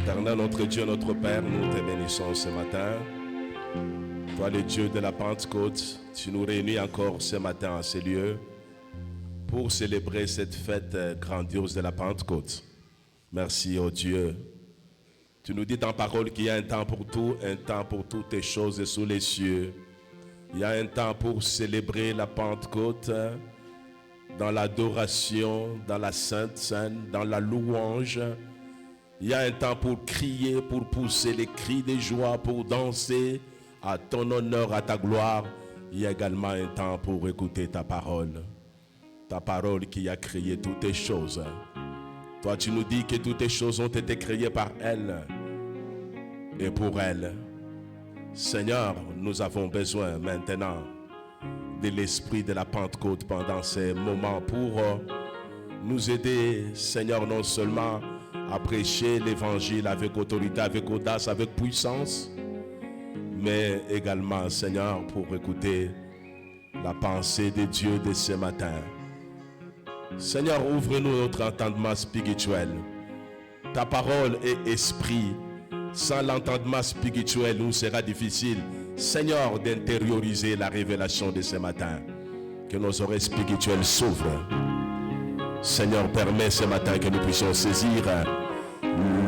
Éternel, notre Dieu, notre Père, nous te bénissons ce matin. Toi, le Dieu de la Pentecôte, tu nous réunis encore ce matin à ces lieux pour célébrer cette fête grandiose de la Pentecôte. Merci, oh Dieu. Tu nous dis dans parole qu'il y a un temps pour tout, un temps pour toutes les choses sous les cieux. Il y a un temps pour célébrer la Pentecôte dans l'adoration, dans la Sainte Seine, dans la louange. Il y a un temps pour crier, pour pousser les cris de joie, pour danser à ton honneur, à ta gloire. Il y a également un temps pour écouter ta parole qui a créé toutes les choses. Toi, tu nous dis que toutes les choses ont été créées par elle et pour elle. Seigneur, nous avons besoin maintenant de l'esprit de la Pentecôte pendant ces moments pour nous aider, Seigneur, non seulement à prêcher l'évangile avec autorité, avec audace, avec puissance, mais également, Seigneur, pour écouter la pensée de Dieu de ce matin. Seigneur, ouvre-nous notre entendement spirituel. Ta parole est esprit. Sans l'entendement spirituel, nous sera difficile, Seigneur, d'intérioriser la révélation de ce matin. Que nos oreilles spirituelles s'ouvrent. Seigneur, permets ce matin que nous puissions saisir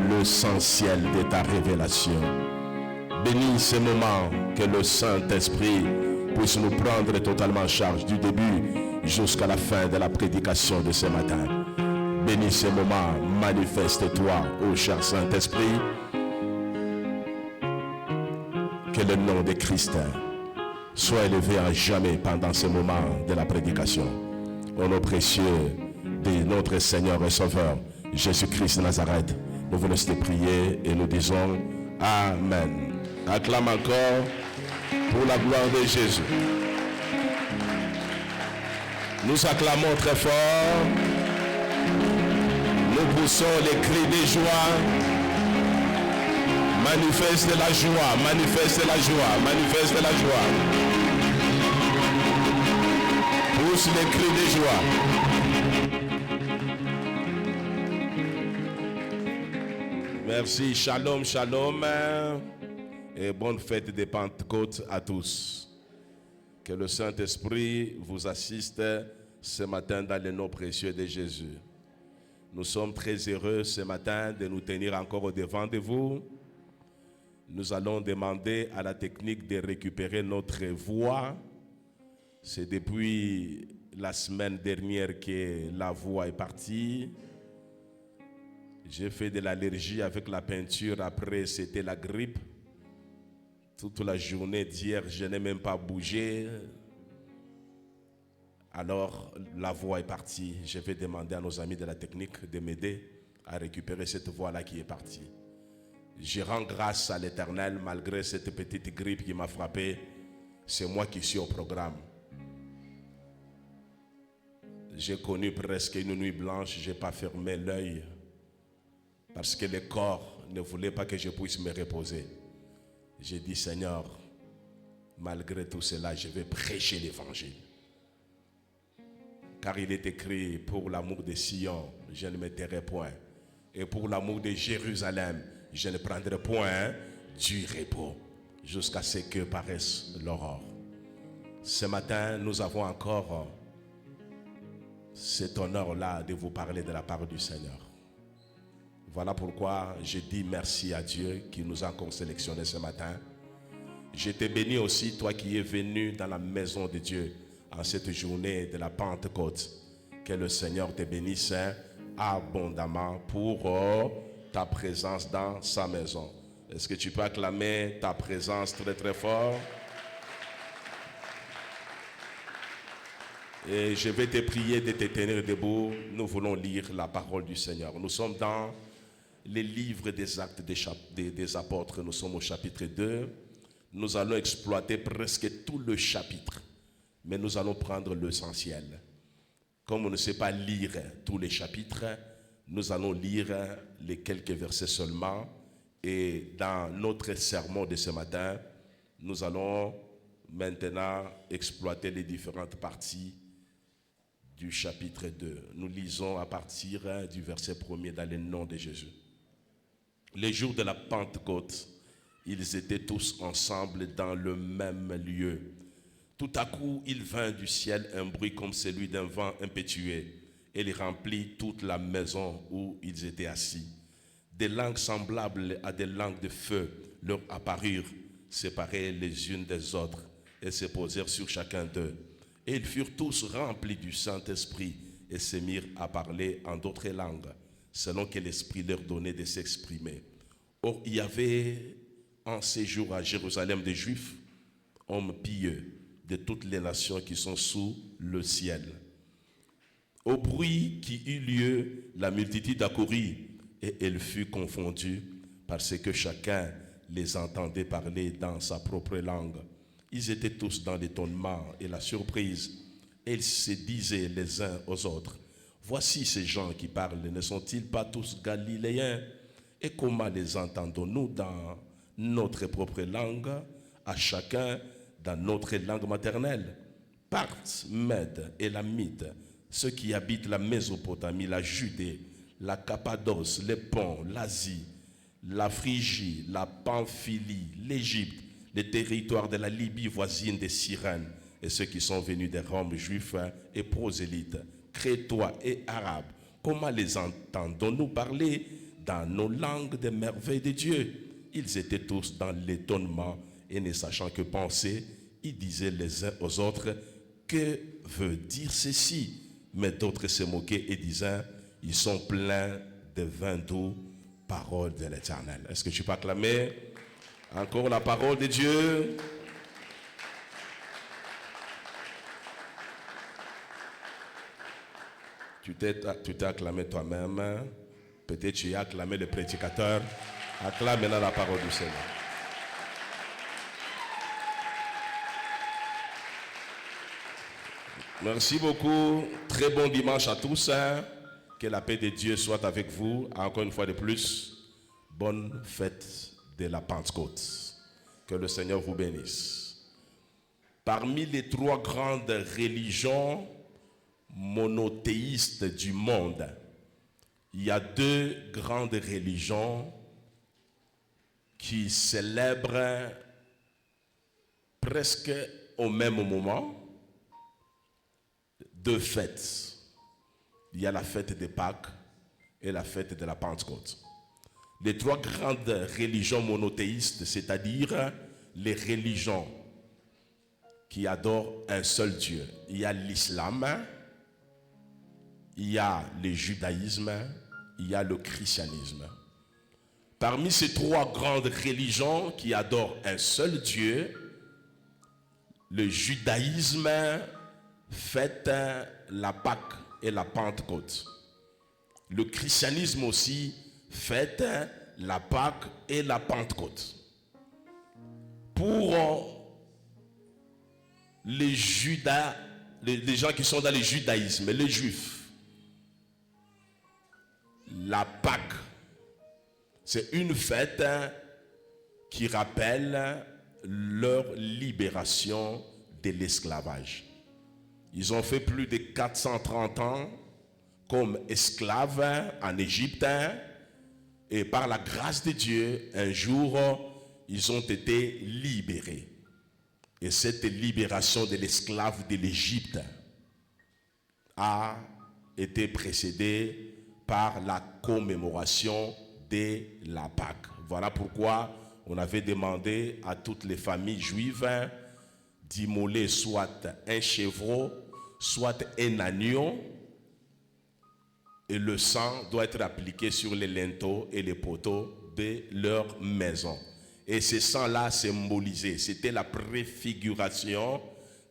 l'essentiel de ta révélation. Bénis ce moment, que le Saint-Esprit puisse nous prendre totalement en charge du début jusqu'à la fin de la prédication de ce matin. Bénis ce moment, manifeste-toi, ô cher Saint-Esprit. Que le nom de Christ soit élevé à jamais pendant ce moment de la prédication. Au nom précieux de notre Seigneur et Sauveur, Jésus-Christ de Nazareth, nous voulons te prier et nous disons Amen. Acclame encore pour la gloire de Jésus. Nous acclamons très fort. Nous poussons les cris de joie. Manifeste la joie, manifeste la joie, manifeste la joie. Pousse les cris de joie. Merci, shalom, shalom. Et bonne fête de Pentecôte à tous. Que le Saint-Esprit vous assiste ce matin dans le nom précieux de Jésus. Nous sommes très heureux ce matin de nous tenir encore au devant de vous. Nous allons demander à la technique de récupérer notre voix. C'est depuis la semaine dernière que la voix est partie. J'ai fait de l'allergie avec la peinture. Après, c'était la grippe. Toute la journée d'hier, je n'ai même pas bougé. Alors, la voix est partie. Je vais demander à nos amis de la technique de m'aider à récupérer cette voix-là qui est partie. Je rends grâce à l'Éternel malgré cette petite grippe qui m'a frappé. C'est moi qui suis au programme. J'ai connu presque une nuit blanche. Je n'ai pas fermé l'œil parce que le corps ne voulait pas que je puisse me reposer. J'ai dit, Seigneur, malgré tout cela, je vais prêcher l'évangile. Car il est écrit, pour l'amour de Sion, je ne me tairai point. Et pour l'amour de Jérusalem, je ne prendrai point du repos jusqu'à ce que paraisse l'aurore. Ce matin, nous avons encore cet honneur-là de vous parler de la part du Seigneur. Voilà pourquoi je dis merci à Dieu qui nous a encore sélectionnés ce matin. Je te bénis aussi, toi qui es venu dans la maison de Dieu en cette journée de la Pentecôte. Que le Seigneur te bénisse abondamment pour ta présence dans sa maison. Est-ce que tu peux acclamer ta présence très très fort? Et je vais te prier de te tenir debout. Nous voulons lire la parole du Seigneur. Nous sommes dans les livres des actes des apôtres. Nous sommes au chapitre 2. Nous allons exploiter presque tout le chapitre. Mais nous allons prendre l'essentiel. Comme on ne sait pas lire tous les chapitres, nous allons lire les quelques versets seulement. Et dans notre sermon de ce matin, nous allons maintenant exploiter les différentes parties du chapitre 2. Nous lisons à partir du verset 1er dans le nom de Jésus. les jours de la Pentecôte, ils étaient tous ensemble dans le même lieu. Tout à coup, il vint du ciel un bruit comme celui d'un vent impétueux, et il remplit toute la maison où ils étaient assis. Des langues semblables à des langues de feu leur apparurent, séparées les unes des autres, et se posèrent sur chacun d'eux. Et ils furent tous remplis du Saint-Esprit, et se mirent à parler en d'autres langues, selon que l'Esprit leur donnait de s'exprimer. Or, il y avait en séjour à Jérusalem des Juifs, hommes pieux, de toutes les nations qui sont sous le ciel. Au bruit qui eut lieu, la multitude accourut, et elle fut confondue, parce que chacun les entendait parler dans sa propre langue. Ils étaient tous dans l'étonnement et la surprise, et ils se disaient les uns aux autres, « Voici ces gens qui parlent, ne sont-ils pas tous galiléens? Et comment les entendons-nous dans notre propre langue, à chacun dans notre langue maternelle? Parthes, Mèdes et Lamites, ceux qui habitent la Mésopotamie, la Judée, la Cappadoce, les Ponts, l'Asie, la Phrygie, la Pamphylie, l'Égypte, les territoires de la Libye voisine des Cyrènes, et ceux qui sont venus des Roms juifs et prosélytes, Crétois et Arabes, comment les entendons-nous parler dans nos langues des merveilles de Dieu? Ils étaient tous dans l'étonnement et ne sachant que penser, ils disaient les uns aux autres, que veut dire ceci? Mais d'autres se moquaient et disaient, ils sont pleins de vin doux, parole de l'Éternel. Est-ce que tu peux acclamer encore la parole de Dieu? Tu t'es acclamé toi-même. Peut-être tu as acclamé le prédicateur. Acclame maintenant la parole du Seigneur. Merci beaucoup. Très bon dimanche à tous. Que la paix de Dieu soit avec vous. Encore une fois de plus, bonne fête de la Pentecôte. Que le Seigneur vous bénisse. Parmi les trois grandes religions monothéistes du monde, il y a deux grandes religions qui célèbrent presque au même moment deux fêtes. Il y a la fête de Pâques et la fête de la Pentecôte. Les trois grandes religions monothéistes, c'est-à-dire les religions qui adorent un seul Dieu. Il y a l'islam, il y a le judaïsme, il y a le christianisme. Parmi ces trois grandes religions qui adorent un seul Dieu, le judaïsme fête la Pâque et la Pentecôte. Le christianisme aussi fête la Pâque et la Pentecôte. Pour les gens qui sont dans le judaïsme, les juifs, la Pâque, c'est une fête qui rappelle leur libération de l'esclavage. Ils ont fait plus de 430 ans comme esclaves en Égypte et par la grâce de Dieu, un jour, ils ont été libérés. Et cette libération de l'esclave de l'Égypte a été précédée par la commémoration de la Pâque. Voilà pourquoi on avait demandé à toutes les familles juives d'immoler soit un chevreau, soit un agneau, et le sang doit être appliqué sur les linteaux et les poteaux de leur maison. Et ce sang-là symbolisait, c'était la préfiguration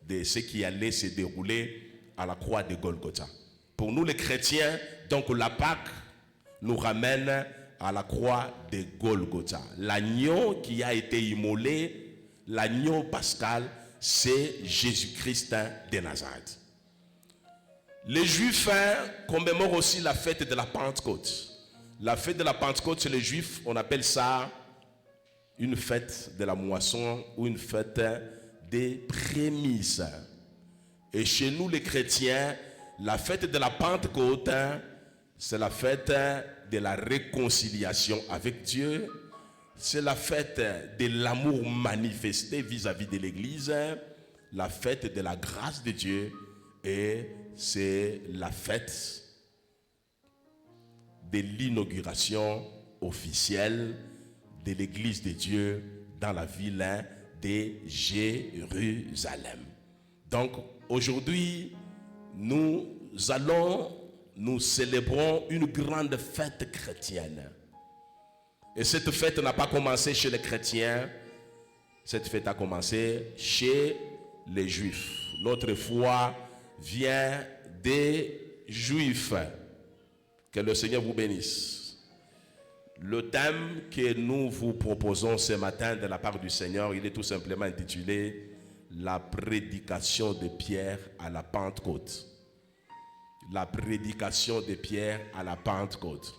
de ce qui allait se dérouler à la croix de Golgotha. Pour nous les chrétiens, donc la Pâque nous ramène à la croix de Golgotha. L'agneau qui a été immolé, l'agneau pascal, c'est Jésus-Christ de Nazareth. Les Juifs commémorent aussi la fête de la Pentecôte. La fête de la Pentecôte, chez les Juifs, on appelle ça une fête de la moisson ou une fête des prémices. Et chez nous les chrétiens, la fête de la Pentecôte, c'est la fête de la réconciliation avec Dieu. C'est la fête de l'amour manifesté vis-à-vis de l'Église, la fête de la grâce de Dieu, et c'est la fête de l'inauguration officielle de l'Église de Dieu dans la ville de Jérusalem. Donc aujourd'hui, nous célébrons une grande fête chrétienne. Et cette fête n'a pas commencé chez les chrétiens, cette fête a commencé chez les Juifs. Notre foi vient des Juifs. Que le Seigneur vous bénisse. Le thème que nous vous proposons ce matin de la part du Seigneur, il est tout simplement intitulé « La prédication de Pierre à la Pentecôte ». La prédication de Pierre à la Pentecôte.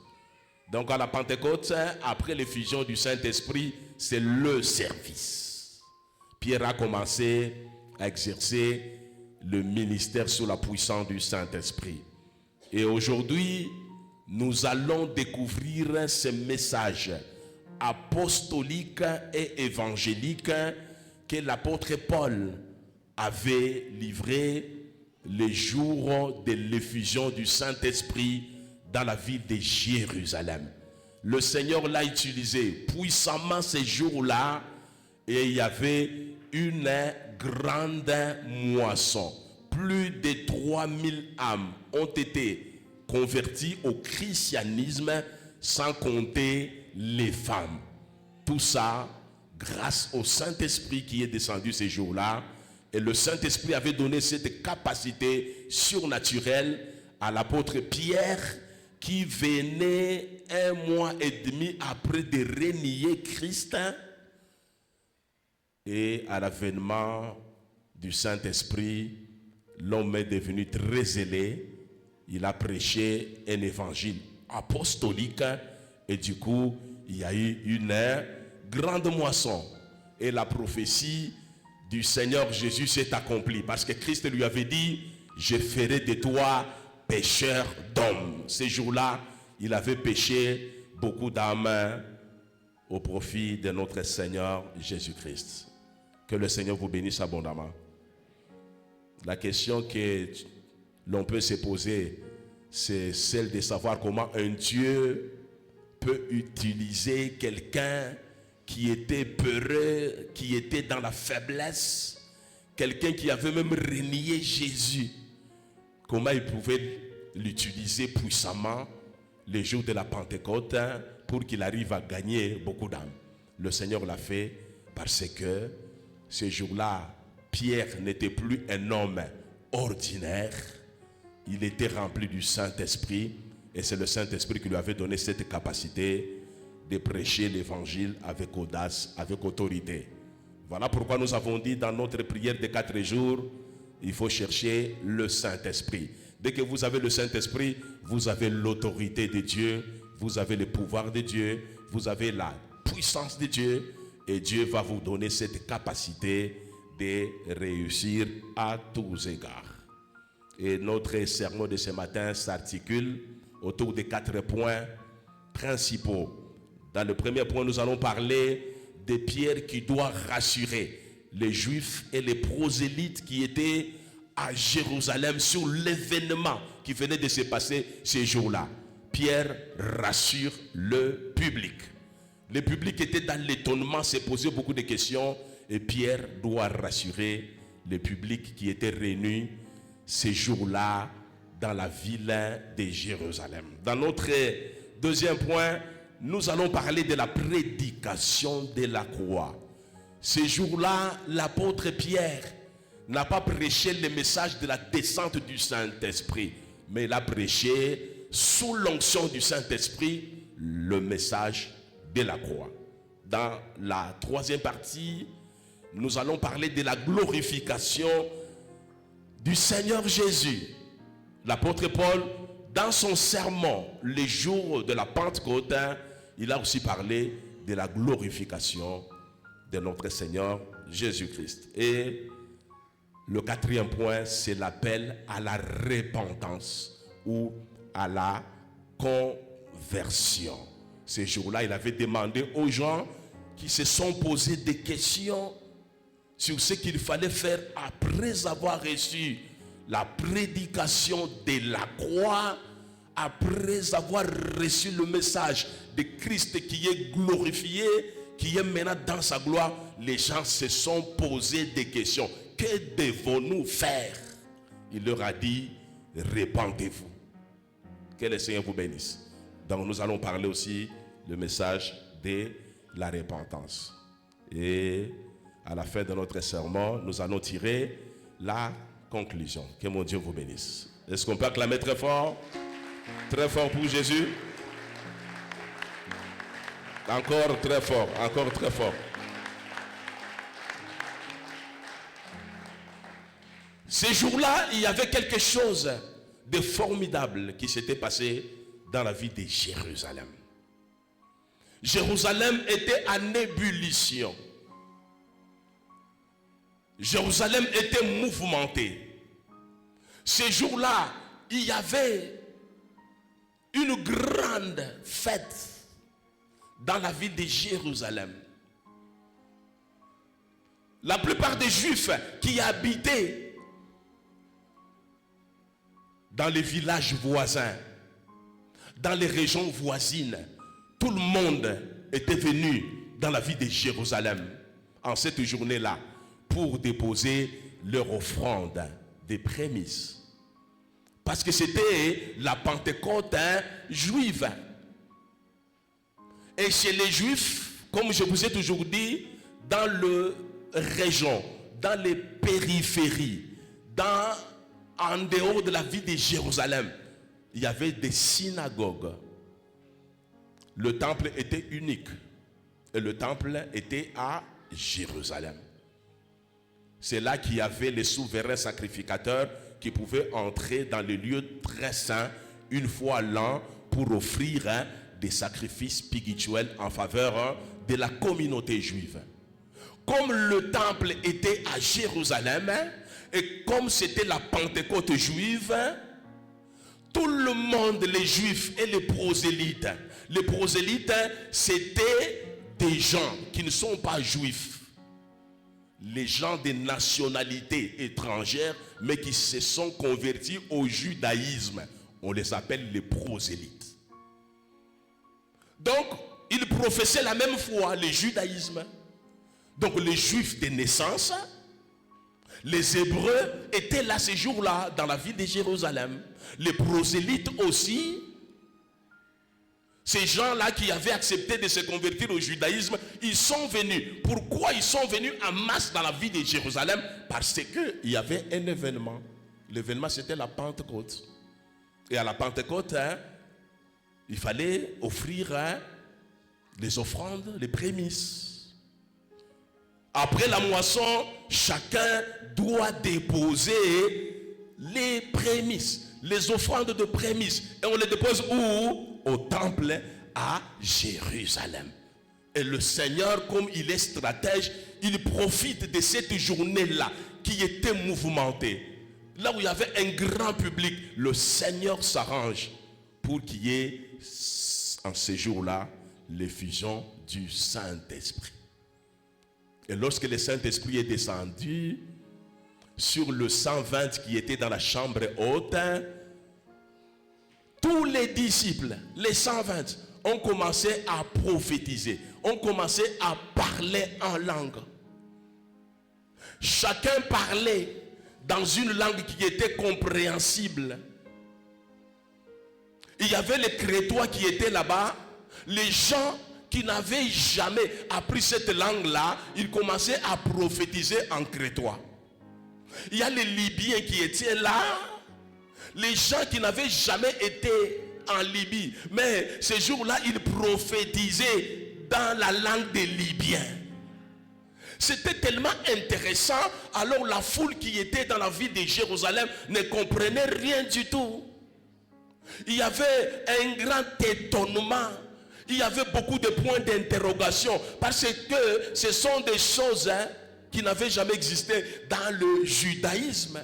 Donc à la Pentecôte, après l'effusion du Saint-Esprit, c'est le service. Pierre a commencé à exercer le ministère sous la puissance du Saint-Esprit. Et aujourd'hui, nous allons découvrir ce message apostolique et évangélique que l'apôtre Paul avait livré les jours de l'effusion du Saint-Esprit dans la ville de Jérusalem. Le Seigneur l'a utilisé puissamment ces jours-là et il y avait une grande moisson. Plus de 3000 âmes ont été converties au christianisme, sans compter les femmes. Tout ça grâce au Saint-Esprit qui est descendu ces jours-là. Et le Saint-Esprit avait donné cette capacité surnaturelle à l'apôtre Pierre, qui venait 1 mois et demi après de renier Christ. Et à l'avènement du Saint-Esprit, l'homme est devenu très zélé. Il a prêché un évangile apostolique et du coup, il y a eu une grande moisson. Et la prophétie du Seigneur Jésus s'est accomplie parce que Christ lui avait dit « Je ferai de toi pécheur d'hommes ». Ces jours-là, il avait péché beaucoup d'âmes au profit de notre Seigneur Jésus-Christ. Que le Seigneur vous bénisse abondamment. La question que l'on peut se poser, c'est celle de savoir comment un Dieu peut utiliser quelqu'un qui était peureux, qui était dans la faiblesse, quelqu'un qui avait même renié Jésus. Comment il pouvait l'utiliser puissamment les jours de la Pentecôte pour qu'il arrive à gagner beaucoup d'âmes. Le Seigneur l'a fait parce que ces jours-là, Pierre n'était plus un homme ordinaire. Il était rempli du Saint-Esprit et c'est le Saint-Esprit qui lui avait donné cette capacité de prêcher l'évangile avec audace, avec autorité. Voilà pourquoi nous avons dit dans notre prière de 4 jours, il faut chercher le Saint-Esprit. Dès que vous avez le Saint-Esprit, vous avez l'autorité de Dieu, vous avez le pouvoir de Dieu, vous avez la puissance de Dieu et Dieu va vous donner cette capacité de réussir à tous égards. Et notre sermon de ce matin s'articule autour de 4 points principaux. Dans le premier point, nous allons parler de Pierre qui doit rassurer les Juifs et les prosélytes qui étaient à Jérusalem sur l'événement qui venait de se passer ces jours-là. Pierre rassure le public. Le public était dans l'étonnement, se posait beaucoup de questions et Pierre doit rassurer le public qui était réuni ces jours-là dans la ville de Jérusalem. Dans notre deuxième point, nous allons parler de la prédication de la croix. Ces jours-là, l'apôtre Pierre n'a pas prêché le message de la descente du Saint-Esprit, mais il a prêché sous l'onction du Saint-Esprit le message de la croix. Dans la troisième partie, nous allons parler de la glorification du Seigneur Jésus. L'apôtre Paul, dans son sermon, les jours de la Pentecôte, il a aussi parlé de la glorification de notre Seigneur Jésus-Christ. Et le quatrième point, c'est l'appel à la repentance ou à la conversion. Ces jours-là, il avait demandé aux gens qui se sont posés des questions sur ce qu'il fallait faire après avoir reçu la prédication de la croix, après avoir reçu le message de Christ qui est glorifié, qui est maintenant dans sa gloire. Les gens se sont posés des questions. Que devons-nous faire? Il leur a dit, répandez-vous. Que le Seigneur vous bénisse. Donc nous allons parler aussi le message de la repentance. Et à la fin de notre sermon, nous allons tirer la conclusion. Que mon Dieu vous bénisse. Est-ce qu'on peut acclamer très fort? Très fort pour Jésus. Encore très fort, encore très fort. Ces jours-là, il y avait quelque chose de formidable qui s'était passé dans la vie de Jérusalem. Jérusalem était en ébullition. Jérusalem était mouvementée. Ces jours-là, il y avait une grande fête dans la ville de Jérusalem. La plupart des Juifs qui habitaient dans les villages voisins, dans les régions voisines, tout le monde était venu dans la ville de Jérusalem en cette journée-là pour déposer leur offrande des prémices. Parce que c'était la Pentecôte juive. Et chez les Juifs, comme je vous ai toujours dit, dans les régions, dans les périphéries, en dehors de la ville de Jérusalem, il y avait des synagogues. Le temple était unique. Et le temple était à Jérusalem. C'est là qu'il y avait les souverains sacrificateurs qui pouvaient entrer dans les lieux très saints une fois l'an pour offrir des sacrifices spirituels en faveur de la communauté juive. Comme le temple était à Jérusalem et comme c'était la Pentecôte juive, tout le monde, les juifs et les prosélytes, c'était des gens qui ne sont pas juifs. Les gens des nationalités étrangères, mais qui se sont convertis au judaïsme. On les appelle les prosélytes. Donc, ils professaient la même foi, le judaïsme. Donc, les juifs de naissance, les Hébreux étaient là ces jours-là, dans la ville de Jérusalem. Les prosélytes aussi. Ces gens-là qui avaient accepté de se convertir au judaïsme, ils sont venus. Pourquoi ils sont venus en masse dans la ville de Jérusalem? Parce qu'il y avait un événement. L'événement, c'était la Pentecôte. Et à la Pentecôte, il fallait offrir les offrandes, les prémices. Après la moisson, chacun doit déposer les prémices, les offrandes de prémices. Et on les dépose où? Au temple à Jérusalem. Et le Seigneur, comme il est stratège, il profite de cette journée-là qui était mouvementée. Là où il y avait un grand public, le Seigneur s'arrange pour qu'il y ait en ces jours-là l'effusion du Saint-Esprit. Et lorsque le Saint-Esprit est descendu sur le 120 qui était dans la chambre haute, tous les disciples, les 120, ont commencé à prophétiser, ont commencé à parler en langue. Chacun parlait dans une langue qui était compréhensible. Il y avait les Crétois qui étaient là-bas. Les gens qui n'avaient jamais appris cette langue-là, ils commençaient à prophétiser en crétois. Il y a les Libyens qui étaient là. Les gens qui n'avaient jamais été en Libye, mais ces jours-là, ils prophétisaient dans la langue des Libyens. C'était tellement intéressant, alors la foule qui était dans la ville de Jérusalem ne comprenait rien du tout. Il y avait un grand étonnement. Il y avait beaucoup de points d'interrogation, parce que ce sont des choses qui n'avaient jamais existé dans le judaïsme.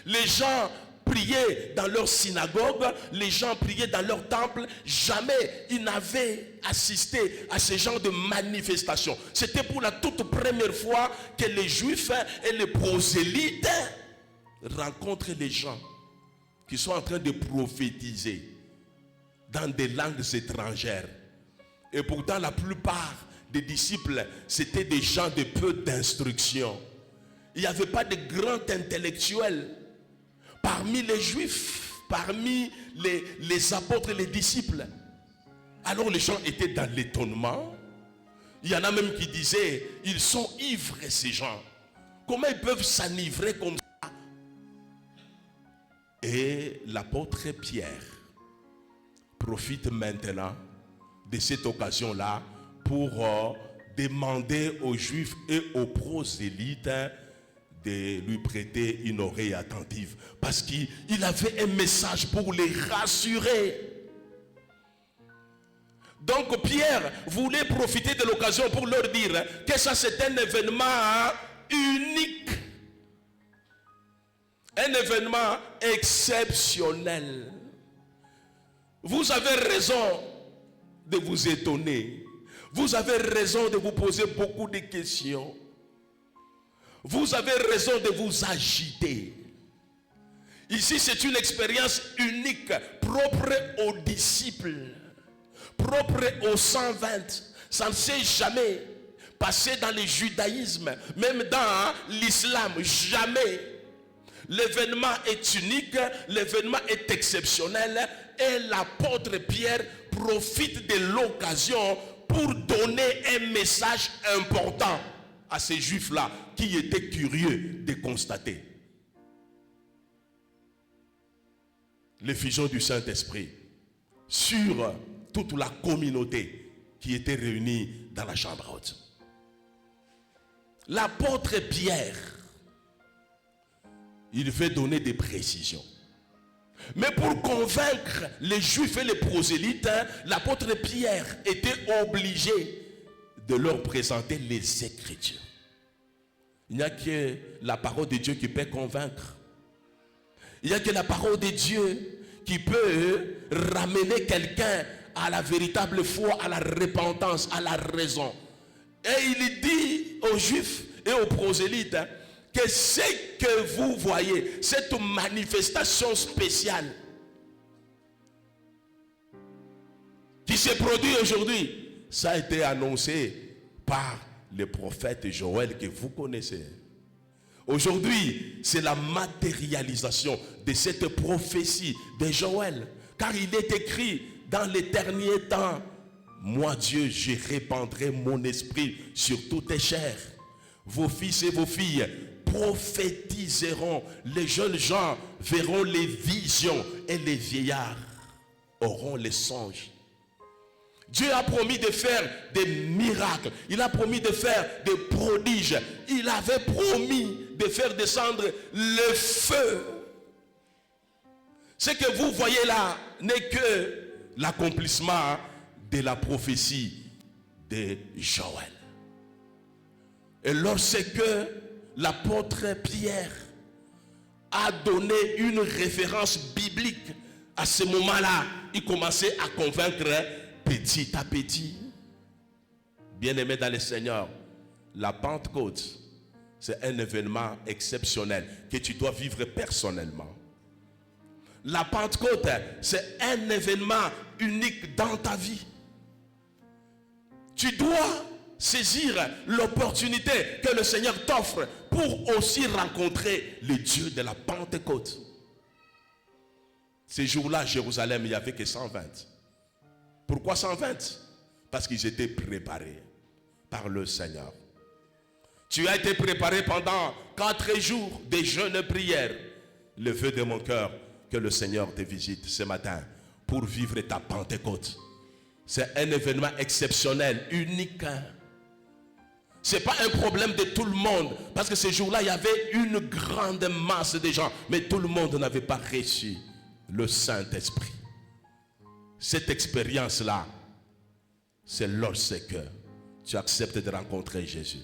Les gens priaient dans leur synagogue, les gens priaient dans leur temple. Jamais ils n'avaient assisté à ce genre de manifestation. C'était pour la toute première fois que les Juifs et les prosélytes rencontrent les gens qui sont en train de prophétiser dans des langues étrangères. Et pourtant, la plupart des disciples, c'était des gens de peu d'instruction. Il n'y avait pas de grands intellectuels parmi les Juifs, parmi les apôtres et les disciples. Alors les gens étaient dans l'étonnement. Il y en a même qui disaient, ils sont ivres ces gens. Comment ils peuvent s'enivrer comme ça? Et l'apôtre Pierre profite maintenant de cette occasion-là pour demander aux Juifs et aux prosélytes de lui prêter une oreille attentive. Parce qu'il avait un message pour les rassurer. Donc Pierre voulait profiter de l'occasion pour leur dire que ça c'est un événement unique. Un événement exceptionnel. Vous avez raison de vous étonner. Vous avez raison de vous poser beaucoup de questions. Vous avez raison de vous agiter. Ici, c'est une expérience unique, propre aux disciples, propre aux 120. Ça ne s'est jamais passé dans le judaïsme, même dans l'islam, jamais. L'événement est unique, l'événement est exceptionnel et l'apôtre Pierre profite de l'occasion pour donner un message important à ces Juifs-là qui étaient curieux de constater l'effusion du Saint-Esprit sur toute la communauté qui était réunie dans la chambre haute. L'apôtre Pierre, il veut donner des précisions. Mais pour convaincre les Juifs et les prosélytes, l'apôtre Pierre était obligé de leur présenter les Écritures. Il n'y a que la parole de Dieu qui peut convaincre. Il n'y a que la parole de Dieu qui peut ramener quelqu'un à la véritable foi, à la repentance, à la raison. Et il dit aux Juifs et aux prosélytes que ce que vous voyez, cette manifestation spéciale qui se produit aujourd'hui, ça a été annoncé par le prophète Joël que vous connaissez. Aujourd'hui, c'est la matérialisation de cette prophétie de Joël. Car il est écrit dans les derniers temps, moi Dieu, je répandrai mon esprit sur toutes les chairs. Vos fils et vos filles prophétiseront, les jeunes gens verront les visions et les vieillards auront les songes. Dieu a promis de faire des miracles. Il a promis de faire des prodiges. Il avait promis de faire descendre le feu. Ce que vous voyez là n'est que l'accomplissement de la prophétie de Joël. Et lorsque l'apôtre Pierre a donné une référence biblique, à ce moment-là, il commençait à convaincre petit à petit. Bien-aimés dans le Seigneur, la Pentecôte, c'est un événement exceptionnel que tu dois vivre personnellement. La Pentecôte, c'est un événement unique dans ta vie. Tu dois saisir l'opportunité que le Seigneur t'offre pour aussi rencontrer le Dieu de la Pentecôte. Ces jours-là, à Jérusalem, il n'y avait que 120. Pourquoi 120? Parce qu'ils étaient préparés par le Seigneur. Tu as été préparé pendant 4 jours de jeûne et prière. Le vœu de mon cœur, que le Seigneur te visite ce matin pour vivre ta Pentecôte. C'est un événement exceptionnel, unique. Ce n'est pas un problème de tout le monde. Parce que ces jours-là, il y avait une grande masse de gens. Mais tout le monde n'avait pas reçu le Saint-Esprit. Cette expérience-là, c'est lorsque tu acceptes de rencontrer Jésus.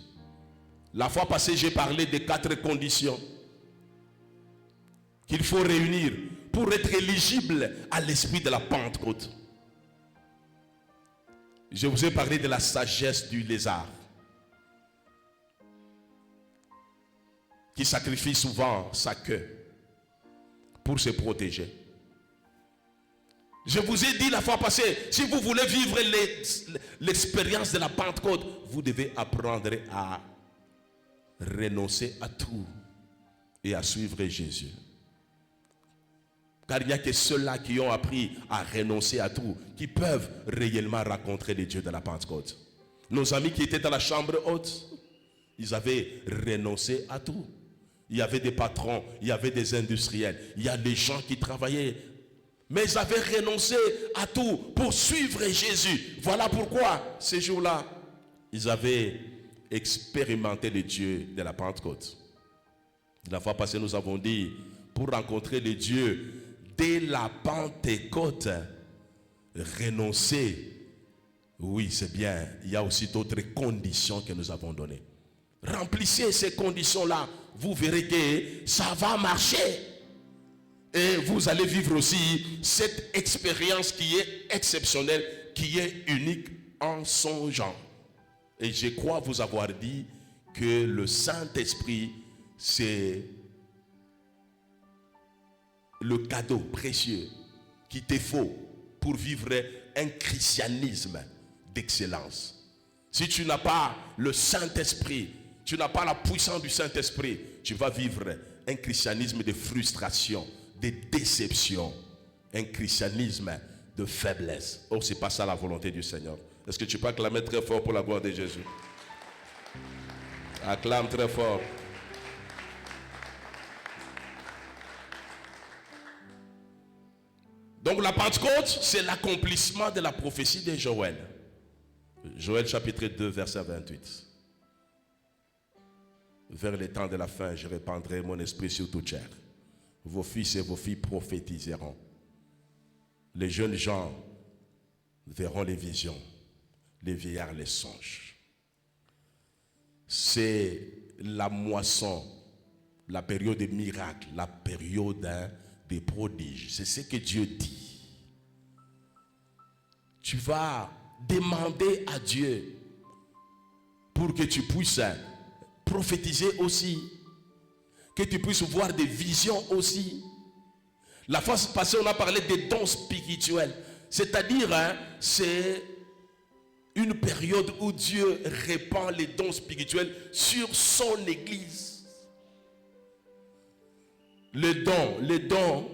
La fois passée, j'ai parlé des 4 conditions qu'il faut réunir pour être éligible à l'esprit de la Pentecôte. Je vous ai parlé de la sagesse du lézard, qui sacrifie souvent sa queue pour se protéger. Je vous ai dit la fois passée, si vous voulez vivre l'expérience de la Pentecôte, vous devez apprendre à renoncer à tout et à suivre Jésus. Car il n'y a que ceux-là qui ont appris à renoncer à tout qui peuvent réellement rencontrer les dieux de la Pentecôte. Nos amis qui étaient dans la chambre haute, ils avaient renoncé à tout. Il y avait des patrons, il y avait des industriels, il y a des gens qui travaillaient. Mais ils avaient renoncé à tout pour suivre Jésus. Voilà pourquoi, ces jours-là, ils avaient expérimenté les dieux de la Pentecôte. La fois passée, nous avons dit, pour rencontrer les dieux dès la Pentecôte, renoncer, oui, c'est bien. Il y a aussi d'autres conditions que nous avons données. Remplissez ces conditions-là, vous verrez que ça va marcher. Et vous allez vivre aussi cette expérience qui est exceptionnelle, qui est unique en son genre. Et je crois vous avoir dit que le Saint-Esprit, c'est le cadeau précieux qui te faut pour vivre un christianisme d'excellence. Si tu n'as pas le Saint-Esprit, tu n'as pas la puissance du Saint-Esprit, tu vas vivre un christianisme de frustration, de déception, un christianisme de faiblesse. Oh, c'est pas ça la volonté du Seigneur. Est-ce que tu peux acclamer très fort pour la gloire de Jésus? Acclame très fort. Donc la Pentecôte, c'est l'accomplissement de la prophétie de Joël. Joël chapitre 2, verset 28. Vers les temps de la fin, je répandrai mon esprit sur toute chair. Vos fils et vos filles prophétiseront. Les jeunes gens verront les visions. Les vieillards les songes. C'est la moisson, la période des miracles, la période des prodiges. C'est ce que Dieu dit. Tu vas demander à Dieu pour que tu puisses prophétiser aussi, que tu puisses voir des visions aussi. La fois passée, on a parlé des dons spirituels. C'est-à-dire, c'est une période où Dieu répand les dons spirituels sur son église. Les dons,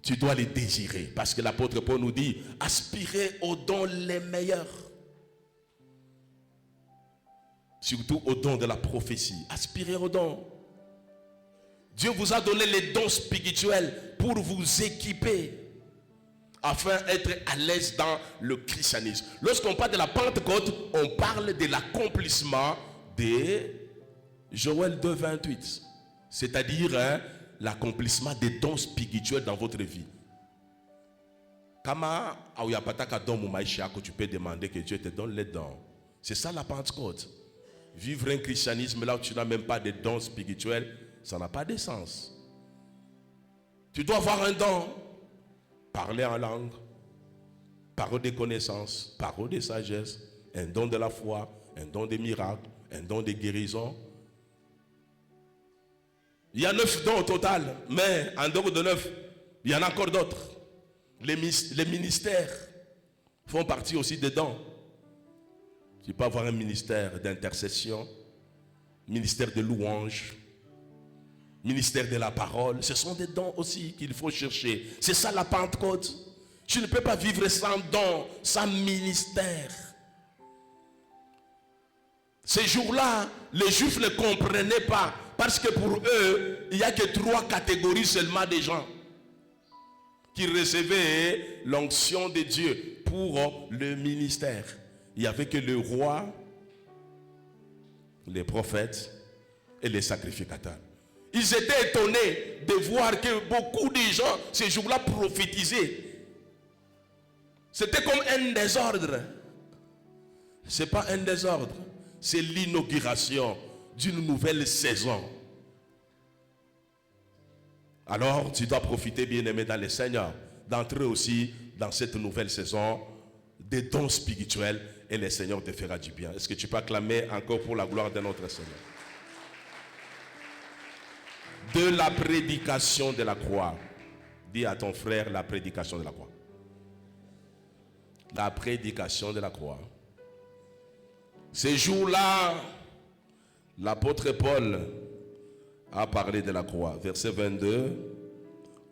tu dois les désirer. Parce que l'apôtre Paul nous dit, aspirez aux dons les meilleurs. Surtout aux dons de la prophétie. Aspirez aux dons. Dieu vous a donné les dons spirituels pour vous équiper, afin d'être à l'aise dans le christianisme. Lorsqu'on parle de la Pentecôte, on parle de l'accomplissement de Joël 2, 28. C'est-à-dire l'accomplissement des dons spirituels dans votre vie. Kama auyapataka don mu maisha yako, tu peux demander que Dieu te donne les dons. C'est ça la Pentecôte. Vivre un christianisme là où tu n'as même pas de dons spirituels, ça n'a pas de sens. Tu dois avoir un don. Parler en langue, parole de connaissance, parole de sagesse, un don de la foi, un don de miracles, un don de guérison. Il y a 9 dons au total, mais en dehors de 9, il y en a encore d'autres. Les ministères font partie aussi des dons. Tu peux avoir un ministère d'intercession, ministère de louange, ministère de la parole. Ce sont des dons aussi qu'il faut chercher. C'est ça la Pentecôte. Tu ne peux pas vivre sans don, sans ministère. Ces jours-là, les Juifs ne comprenaient pas. Parce que pour eux, il n'y a que 3 catégories seulement de gens qui recevaient l'onction de Dieu pour le ministère. Il n'y avait que le roi, les prophètes et les sacrificateurs. Ils étaient étonnés de voir que beaucoup de gens, ces jours-là, prophétisaient. C'était comme un désordre. Ce n'est pas un désordre. C'est l'inauguration d'une nouvelle saison. Alors, tu dois profiter, bien-aimé dans le Seigneur, d'entrer aussi dans cette nouvelle saison des dons spirituels et le Seigneur te fera du bien. Est-ce que tu peux acclamer encore pour la gloire de notre Seigneur? De la prédication de la croix. Dis à ton frère la prédication de la croix. La prédication de la croix. Ces jours-là, l'apôtre Paul a parlé de la croix. Verset 22.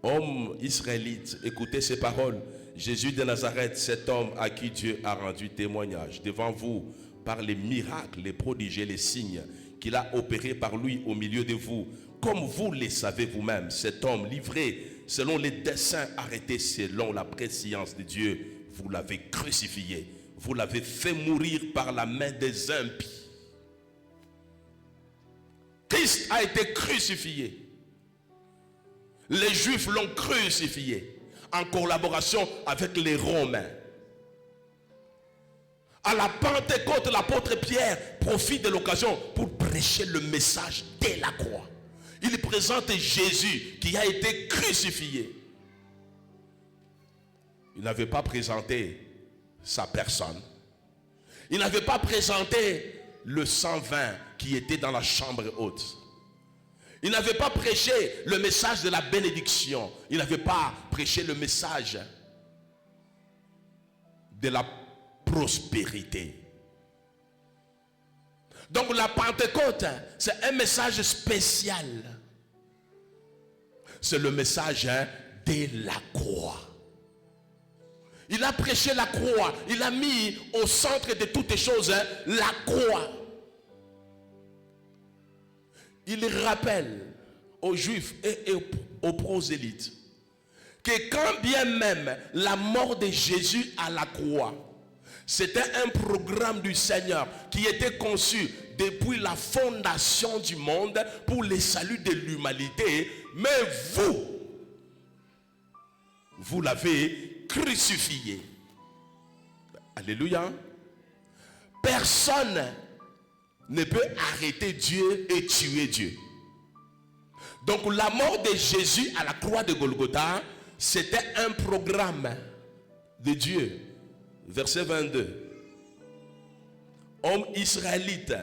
Homme israélite, écoutez ces paroles. Jésus de Nazareth, cet homme à qui Dieu a rendu témoignage devant vous par les miracles, les prodiges et les signes qu'il a opérés par lui au milieu de vous. Comme vous le savez vous-même, cet homme livré selon les desseins arrêtés selon la prescience de Dieu, vous l'avez crucifié. Vous l'avez fait mourir par la main des impies. Christ a été crucifié. Les Juifs l'ont crucifié en collaboration avec les Romains. À la Pentecôte, l'apôtre Pierre profite de l'occasion pour prêcher le message de la croix. Il présente Jésus qui a été crucifié. Il n'avait pas présenté sa personne. Il n'avait pas présenté le 120 qui était dans la chambre haute. Il n'avait pas prêché le message de la bénédiction. Il n'avait pas prêché le message de la prospérité. Donc la Pentecôte, c'est un message spécial. C'est le message de la croix. Il a prêché la croix. Il a mis au centre de toutes les choses la croix. Il rappelle aux Juifs et aux prosélytes que quand bien même la mort de Jésus à la croix, c'était un programme du Seigneur qui était conçu depuis la fondation du monde pour le salut de l'humanité. Mais vous l'avez crucifié. Alléluia. Personne ne peut arrêter Dieu et tuer Dieu. Donc la mort de Jésus à la croix de Golgotha, c'était un programme de Dieu. Verset 22. Homme israélite,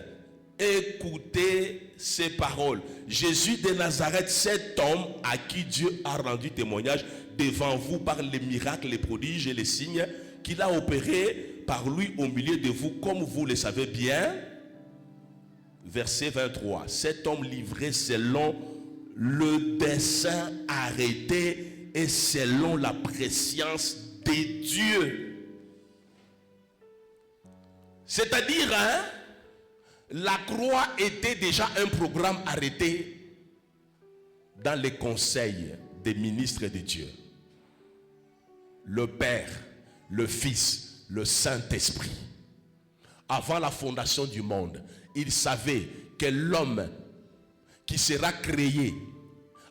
écoutez ces paroles. Jésus de Nazareth, cet homme à qui Dieu a rendu témoignage devant vous par les miracles, les prodiges et les signes qu'il a opérés par lui au milieu de vous, comme vous le savez bien. Verset 23. Cet homme livré selon le dessein arrêté et selon la prescience de Dieu. C'est-à-dire, la croix était déjà un programme arrêté dans les conseils des ministres de Dieu. Le Père, le Fils, le Saint-Esprit. Avant la fondation du monde, il savait que l'homme qui sera créé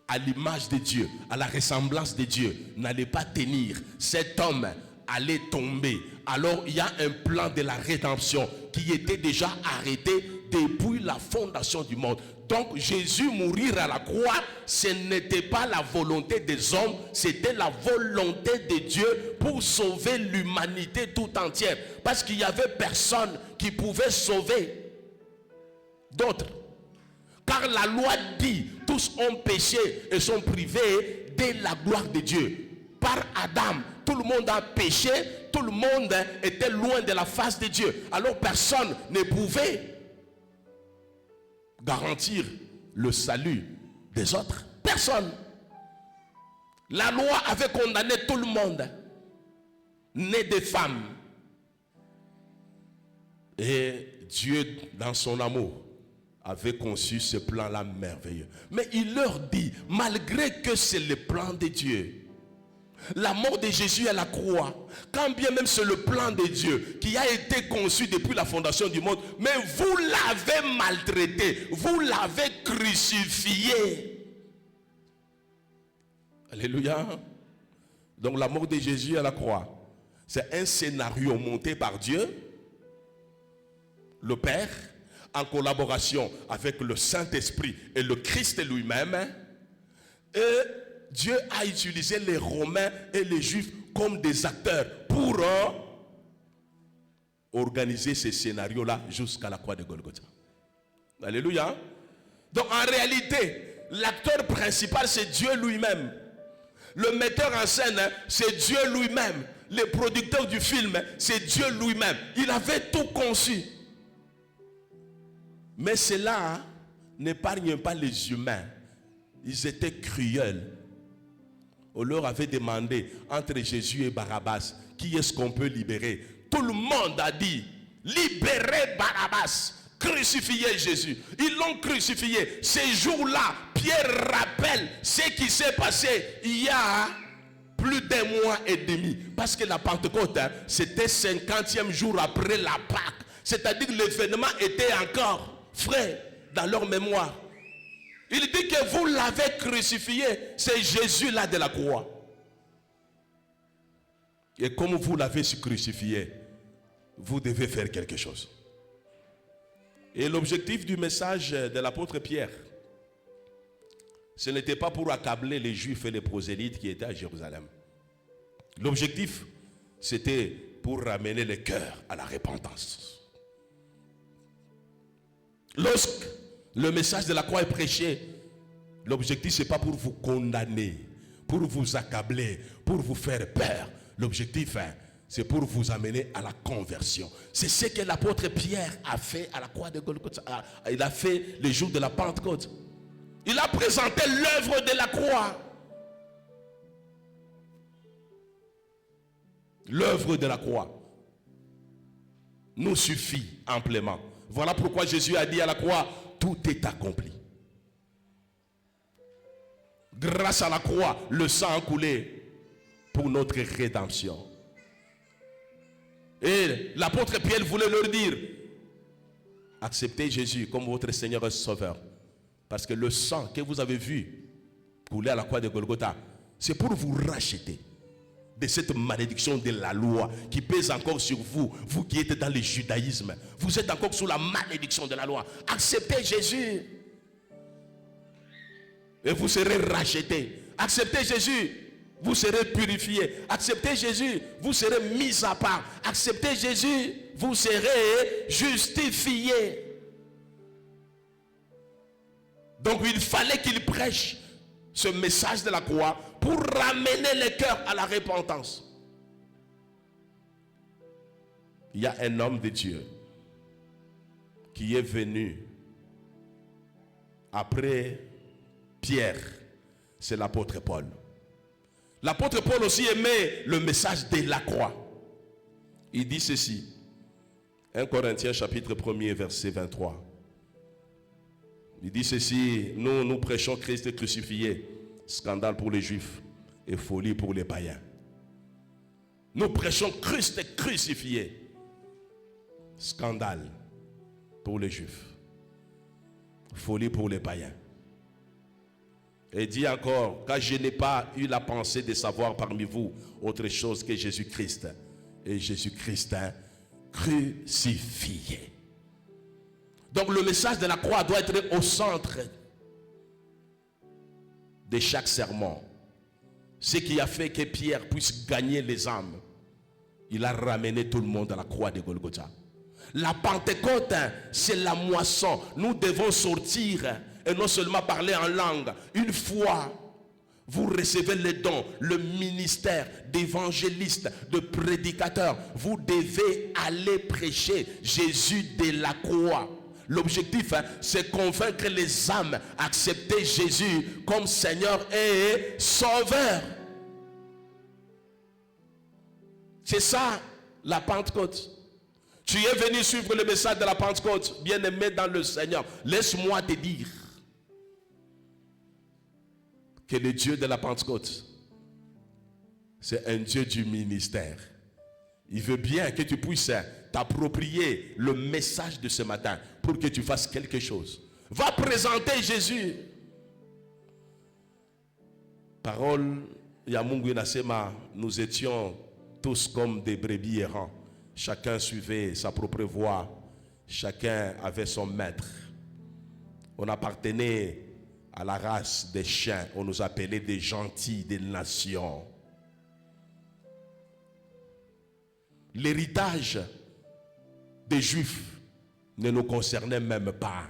à l'image de Dieu, à la ressemblance de Dieu, n'allait pas tenir. Cet homme allait tomber. Alors il y a un plan de la rédemption qui était déjà arrêté depuis la fondation du monde. Donc Jésus mourir à la croix, ce n'était pas la volonté des hommes, c'était la volonté de Dieu pour sauver l'humanité tout entière. Parce qu'il n'y avait personne qui pouvait sauver d'autres. Car la loi dit, tous ont péché et sont privés de la gloire de Dieu. Par Adam, tout le monde a péché, tout le monde était loin de la face de Dieu. Alors personne ne pouvait garantir le salut des autres. Personne. La loi avait condamné tout le monde, né des femmes. Et Dieu, dans son amour, avait conçu ce plan-là merveilleux. Mais il leur dit, malgré que c'est le plan de Dieu, la mort de Jésus à la croix, quand bien même c'est le plan de Dieu qui a été conçu depuis la fondation du monde, mais vous l'avez maltraité, vous l'avez crucifié. Alléluia. Donc la mort de Jésus à la croix, c'est un scénario monté par Dieu, le Père, en collaboration avec le Saint-Esprit et le Christ lui-même. Et Dieu a utilisé les Romains et les Juifs comme des acteurs pour organiser ces scénarios-là jusqu'à la croix de Golgotha. Alléluia. Donc en réalité, l'acteur principal, c'est Dieu lui-même. Le metteur en scène, c'est Dieu lui-même. Le producteur du film, c'est Dieu lui-même. Il avait tout conçu. Mais cela n'épargne pas les humains. Ils étaient cruels. On leur avait demandé entre Jésus et Barabbas, qui est-ce qu'on peut libérer? Tout le monde a dit, libérez Barabbas, crucifiez Jésus. Ils l'ont crucifié. Ces jours-là, Pierre rappelle ce qui s'est passé il y a plus d'un mois et demi. Parce que la Pentecôte, c'était 50e jour après la Pâque. C'est-à-dire que l'événement était encore frais dans leur mémoire. Il dit que vous l'avez crucifié. C'est Jésus là de la croix. Et comme vous l'avez crucifié, vous devez faire quelque chose. Et l'objectif du message de l'apôtre Pierre, ce n'était pas pour accabler les Juifs et les prosélytes qui étaient à Jérusalem. L'objectif, c'était pour ramener le cœur à la repentance. Lorsque le message de la croix est prêché, l'objectif, ce n'est pas pour vous condamner, pour vous accabler, pour vous faire peur. L'objectif, c'est pour vous amener à la conversion. C'est ce que l'apôtre Pierre a fait à la croix de Golgotha. Il a fait le jour de la Pentecôte. Il a présenté l'œuvre de la croix. L'œuvre de la croix nous suffit amplement. Voilà pourquoi Jésus a dit à la croix, tout est accompli. Grâce à la croix, le sang a coulé pour notre rédemption. Et l'apôtre Pierre voulait leur dire, acceptez Jésus comme votre Seigneur et Sauveur. Parce que le sang que vous avez vu couler à la croix de Golgotha, c'est pour vous racheter de cette malédiction de la loi qui pèse encore sur vous, vous qui êtes dans le judaïsme. Vous êtes encore sous la malédiction de la loi. Acceptez Jésus et vous serez rachetés. Acceptez Jésus, vous serez purifiés. Acceptez Jésus, vous serez mis à part. Acceptez Jésus, vous serez justifiés. Donc il fallait qu'il prêche ce message de la croix pour ramener les cœurs à la repentance. Il y a un homme de Dieu qui est venu après Pierre, c'est l'apôtre Paul. L'apôtre Paul aussi aimait le message de la croix. Il dit ceci, 1 Corinthiens chapitre 1er verset 23. Il dit ceci, nous prêchons Christ crucifié, scandale pour les Juifs et folie pour les païens. Nous prêchons Christ crucifié, scandale pour les Juifs, folie pour les païens. Et dit encore, car je n'ai pas eu la pensée de savoir parmi vous autre chose que Jésus-Christ et Jésus-Christ crucifié. Donc le message de la croix doit être au centre de chaque sermon. Ce qui a fait que Pierre puisse gagner les âmes, il a ramené tout le monde à la croix de Golgotha. La Pentecôte, c'est la moisson. Nous devons sortir et non seulement parler en langue. Une fois vous recevez le don, le ministère d'évangéliste, de prédicateur, vous devez aller prêcher Jésus de la croix. L'objectif, c'est convaincre les âmes, accepter Jésus comme Seigneur et Sauveur. C'est ça la Pentecôte. Tu es venu suivre le message de la Pentecôte, bien-aimé dans le Seigneur. Laisse-moi te dire que le Dieu de la Pentecôte, c'est un Dieu du ministère. Il veut bien que tu puisses t'approprier le message de ce matin pour que tu fasses quelque chose. Va présenter Jésus. Parole Yamungu Nasema, nous étions tous comme des brebis errants. Chacun suivait sa propre voie. Chacun avait son maître. On appartenait à la race des chiens. On nous appelait des gentils des nations. L'héritage des Juifs ne nous concernait même pas.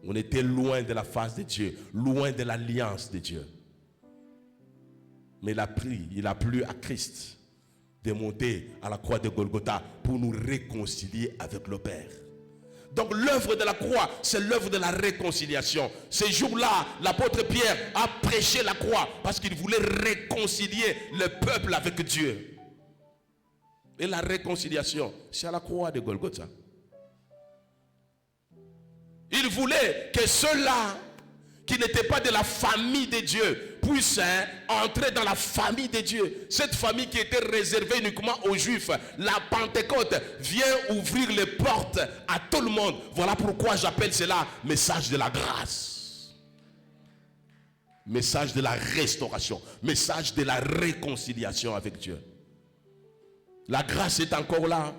On était loin de la face de Dieu, loin de l'alliance de Dieu. Mais il a plu à Christ de monter à la croix de Golgotha pour nous réconcilier avec le Père. Donc l'œuvre de la croix, c'est l'œuvre de la réconciliation. Ces jours-là, l'apôtre Pierre a prêché la croix parce qu'il voulait réconcilier le peuple avec Dieu. Et la réconciliation, c'est à la croix de Golgotha. Il voulait que ceux-là qui n'étaient pas de la famille de Dieu puissent entrer dans la famille de Dieu. Cette famille qui était réservée uniquement aux Juifs. La Pentecôte vient ouvrir les portes à tout le monde. Voilà pourquoi j'appelle cela message de la grâce. Message de la restauration. Message de la réconciliation avec Dieu. La grâce est encore là.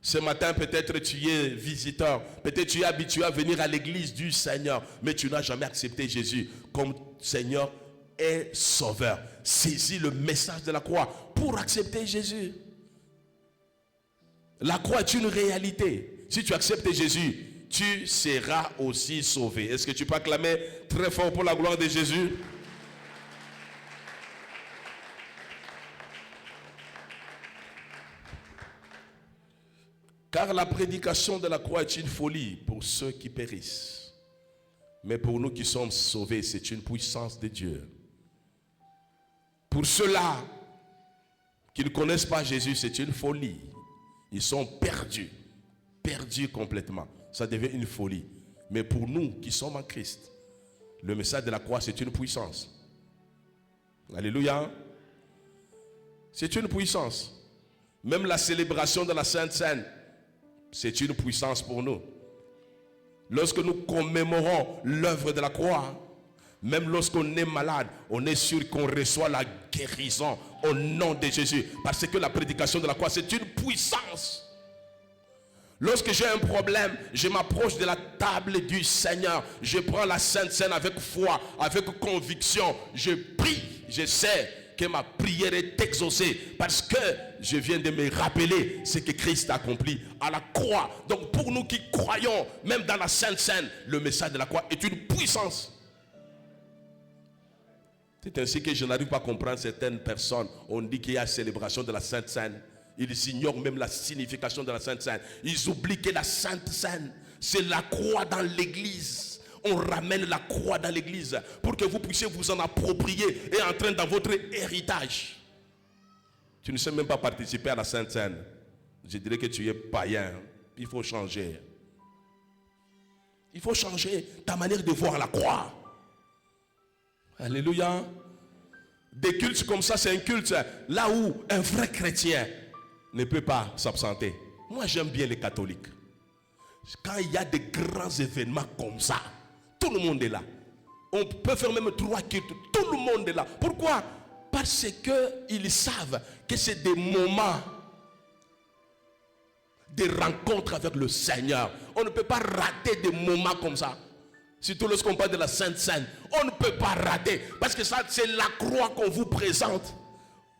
Ce matin, peut-être tu es visiteur, peut-être tu es habitué à venir à l'église du Seigneur, mais tu n'as jamais accepté Jésus comme Seigneur et Sauveur. Saisis le message de la croix pour accepter Jésus. La croix est une réalité. Si tu acceptes Jésus, tu seras aussi sauvé. Est-ce que tu peux acclamer très fort pour la gloire de Jésus? Car la prédication de la croix est une folie pour ceux qui périssent. Mais pour nous qui sommes sauvés, c'est une puissance de Dieu. Pour ceux-là qui ne connaissent pas Jésus, c'est une folie. Ils sont perdus. Perdus complètement. Ça devient une folie. Mais pour nous qui sommes en Christ, le message de la croix, c'est une puissance. Alléluia. C'est une puissance. Même la célébration de la Sainte Seine, c'est une puissance pour nous. Lorsque nous commémorons l'œuvre de la croix, même lorsqu'on est malade, on est sûr qu'on reçoit la guérison au nom de Jésus. Parce que la prédication de la croix, c'est une puissance. Lorsque j'ai un problème, je m'approche de la table du Seigneur. Je prends la Sainte Seine avec foi, avec conviction. Je prie, je sais que ma prière est exaucée parce que je viens de me rappeler ce que Christ a accompli à la croix. Donc pour nous qui croyons, même dans la Sainte Seine, le message de la croix est une puissance. C'est ainsi que je n'arrive pas à comprendre certaines personnes. On dit qu'il y a célébration de la Sainte Seine. Ils ignorent même la signification de la Sainte Seine. Ils oublient que la Sainte Seine, c'est la croix dans l'église. On ramène la croix dans l'église pour que vous puissiez vous en approprier et entrer dans votre héritage. Tu ne sais même pas participer à la Sainte Seine. Je dirais que tu es païen. Il faut changer. Il faut changer ta manière de voir la croix. Alléluia. Des cultes comme ça, c'est un culte là où un vrai chrétien ne peut pas s'absenter. Moi, j'aime bien les catholiques. Quand il y a des grands événements comme ça, tout le monde est là. On peut faire même 3 cultes. Tout le monde est là. Pourquoi? Parce qu'ils savent que c'est des moments de rencontre avec le Seigneur. On ne peut pas rater des moments comme ça. Surtout lorsqu'on parle de la Sainte Seine. On ne peut pas rater. Parce que ça, c'est la croix qu'on vous présente.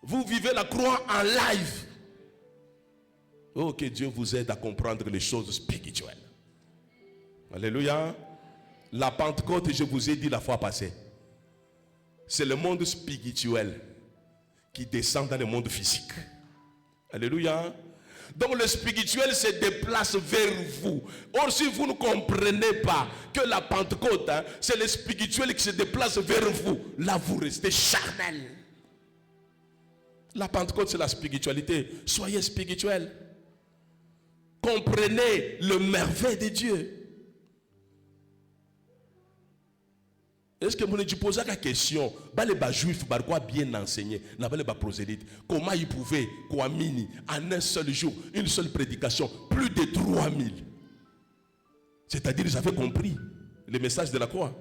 Vous vivez la croix en live. Oh, que Dieu vous aide à comprendre les choses spirituelles. Alléluia. La Pentecôte, je vous ai dit la fois passée, c'est le monde spirituel qui descend dans le monde physique. Alléluia. Donc le spirituel se déplace vers vous. Or si vous ne comprenez pas que la Pentecôte, c'est le spirituel qui se déplace vers vous, là vous restez charnel. La Pentecôte, c'est la spiritualité. Soyez spirituel. Comprenez le merveille de Dieu. Est-ce que vous ne posez la question, les juifs bien enseigné, les prosélytes, comment ils pouvaient, en un seul jour, une seule prédication, plus de 3000. C'est-à-dire ils avaient compris le message de la croix.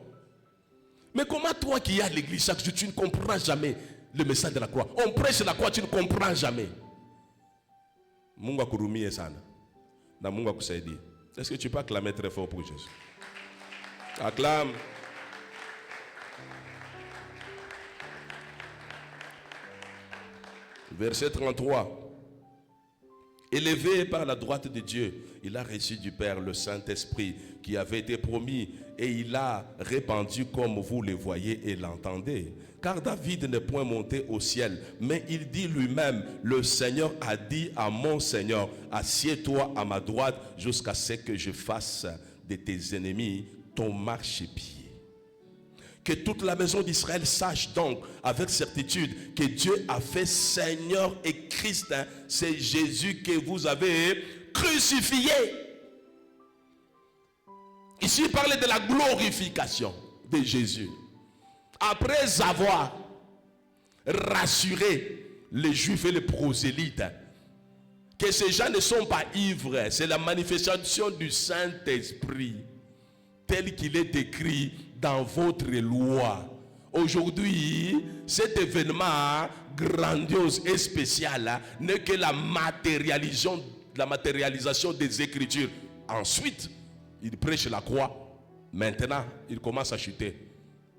Mais comment toi qui es à l'église chaque jour, tu ne comprends jamais le message de la croix? On prêche la croix, tu ne comprends jamais. Mungu kurumie sana. Na Mungu akusaidie. Est-ce que tu peux acclamer très fort pour Jésus? Acclame. Verset 33. Élevé par la droite de Dieu, il a reçu du Père le Saint-Esprit qui avait été promis et il a répandu comme vous le voyez et l'entendez. Car David n'est point monté au ciel, mais il dit lui-même, le Seigneur a dit à mon Seigneur, assieds-toi à ma droite jusqu'à ce que je fasse de tes ennemis ton marchepied. Que toute la maison d'Israël sache donc avec certitude que Dieu a fait Seigneur et Christ. C'est Jésus que vous avez crucifié. Ici, il parle de la glorification de Jésus. Après avoir rassuré les Juifs et les prosélytes que ces gens ne sont pas ivres, c'est la manifestation du Saint-Esprit tel qu'il est écrit dans votre loi. Aujourd'hui, cet événement grandiose et spécial n'est que la matérialisation des Écritures. Ensuite, il prêche la croix. Maintenant, il commence à chuter.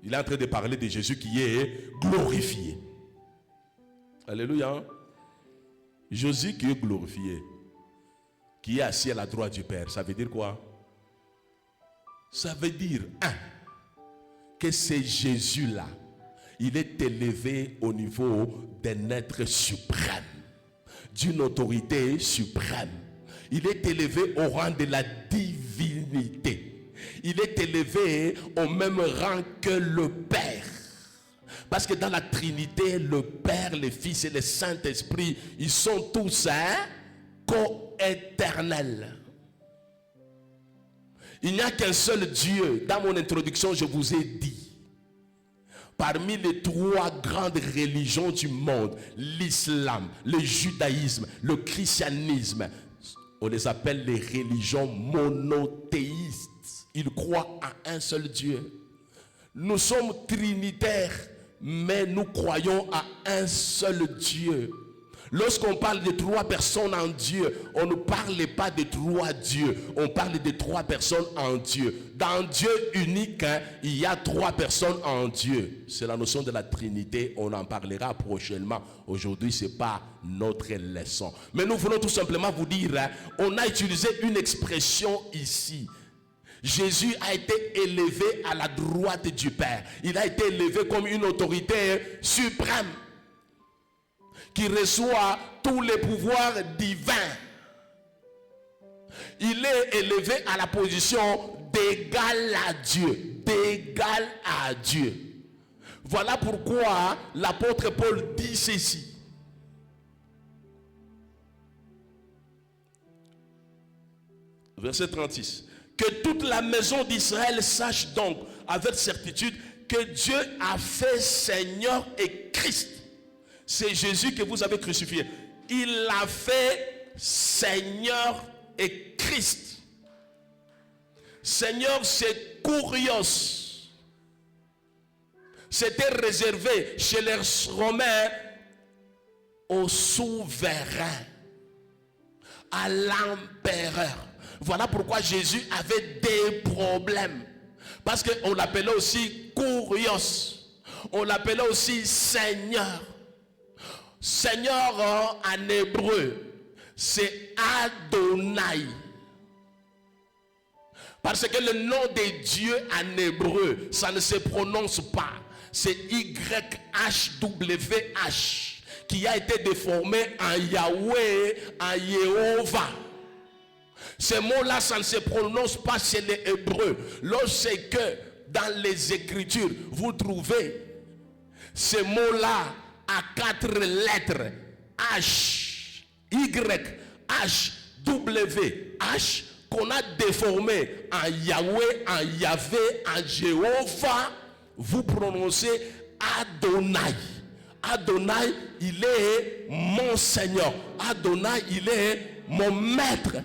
Il est en train de parler de Jésus qui est glorifié. Alléluia. Jésus qui est glorifié, qui est assis à la droite du Père, ça veut dire quoi? Ça veut dire, que c'est Jésus-là, il est élevé au niveau d'un être suprême, d'une autorité suprême. Il est élevé au rang de la divinité. Il est élevé au même rang que le Père. Parce que dans la Trinité, le Père, le Fils et le Saint-Esprit, ils sont tous co-éternels. Il n'y a qu'un seul Dieu. Dans mon introduction, je vous ai dit, parmi les trois grandes religions du monde, l'islam, le judaïsme, le christianisme, on les appelle les religions monothéistes. Ils croient à un seul Dieu. Nous sommes trinitaires, mais nous croyons à un seul Dieu. Lorsqu'on parle de trois personnes en Dieu, on ne parle pas de trois dieux, on parle de trois personnes en Dieu. Dans Dieu unique, il y a trois personnes en Dieu. C'est la notion de la Trinité, on en parlera prochainement. Aujourd'hui, ce n'est pas notre leçon. Mais nous voulons tout simplement vous dire, on a utilisé une expression ici. Jésus a été élevé à la droite du Père. Il a été élevé comme une autorité suprême qui reçoit tous les pouvoirs divins. Il est élevé à la position d'égal à Dieu. D'égal à Dieu. Voilà pourquoi l'apôtre Paul dit ceci. Verset 36. Que toute la maison d'Israël sache donc avec certitude que Dieu a fait Seigneur et Christ. C'est Jésus que vous avez crucifié. Il l'a fait Seigneur et Christ. Seigneur, c'est kurios. C'était réservé chez les Romains au souverain, à l'empereur. Voilà pourquoi Jésus avait des problèmes. Parce qu'on l'appelait aussi kurios. On l'appelait aussi Seigneur. Seigneur en hébreu, c'est Adonai. Parce que le nom de Dieu en hébreu, ça ne se prononce pas. C'est YHWH qui a été déformé en Yahweh, en Jéhovah. Ce mot-là, ça ne se prononce pas chez les Hébreux. Lorsque dans les Écritures, vous trouvez ce mot-là à 4 lettres, H, Y, H, W, H, qu'on a déformé en Yahweh, en Yahvé, en Jéhovah, vous prononcez Adonai. Adonai, il est mon Seigneur. Adonai, il est mon maître.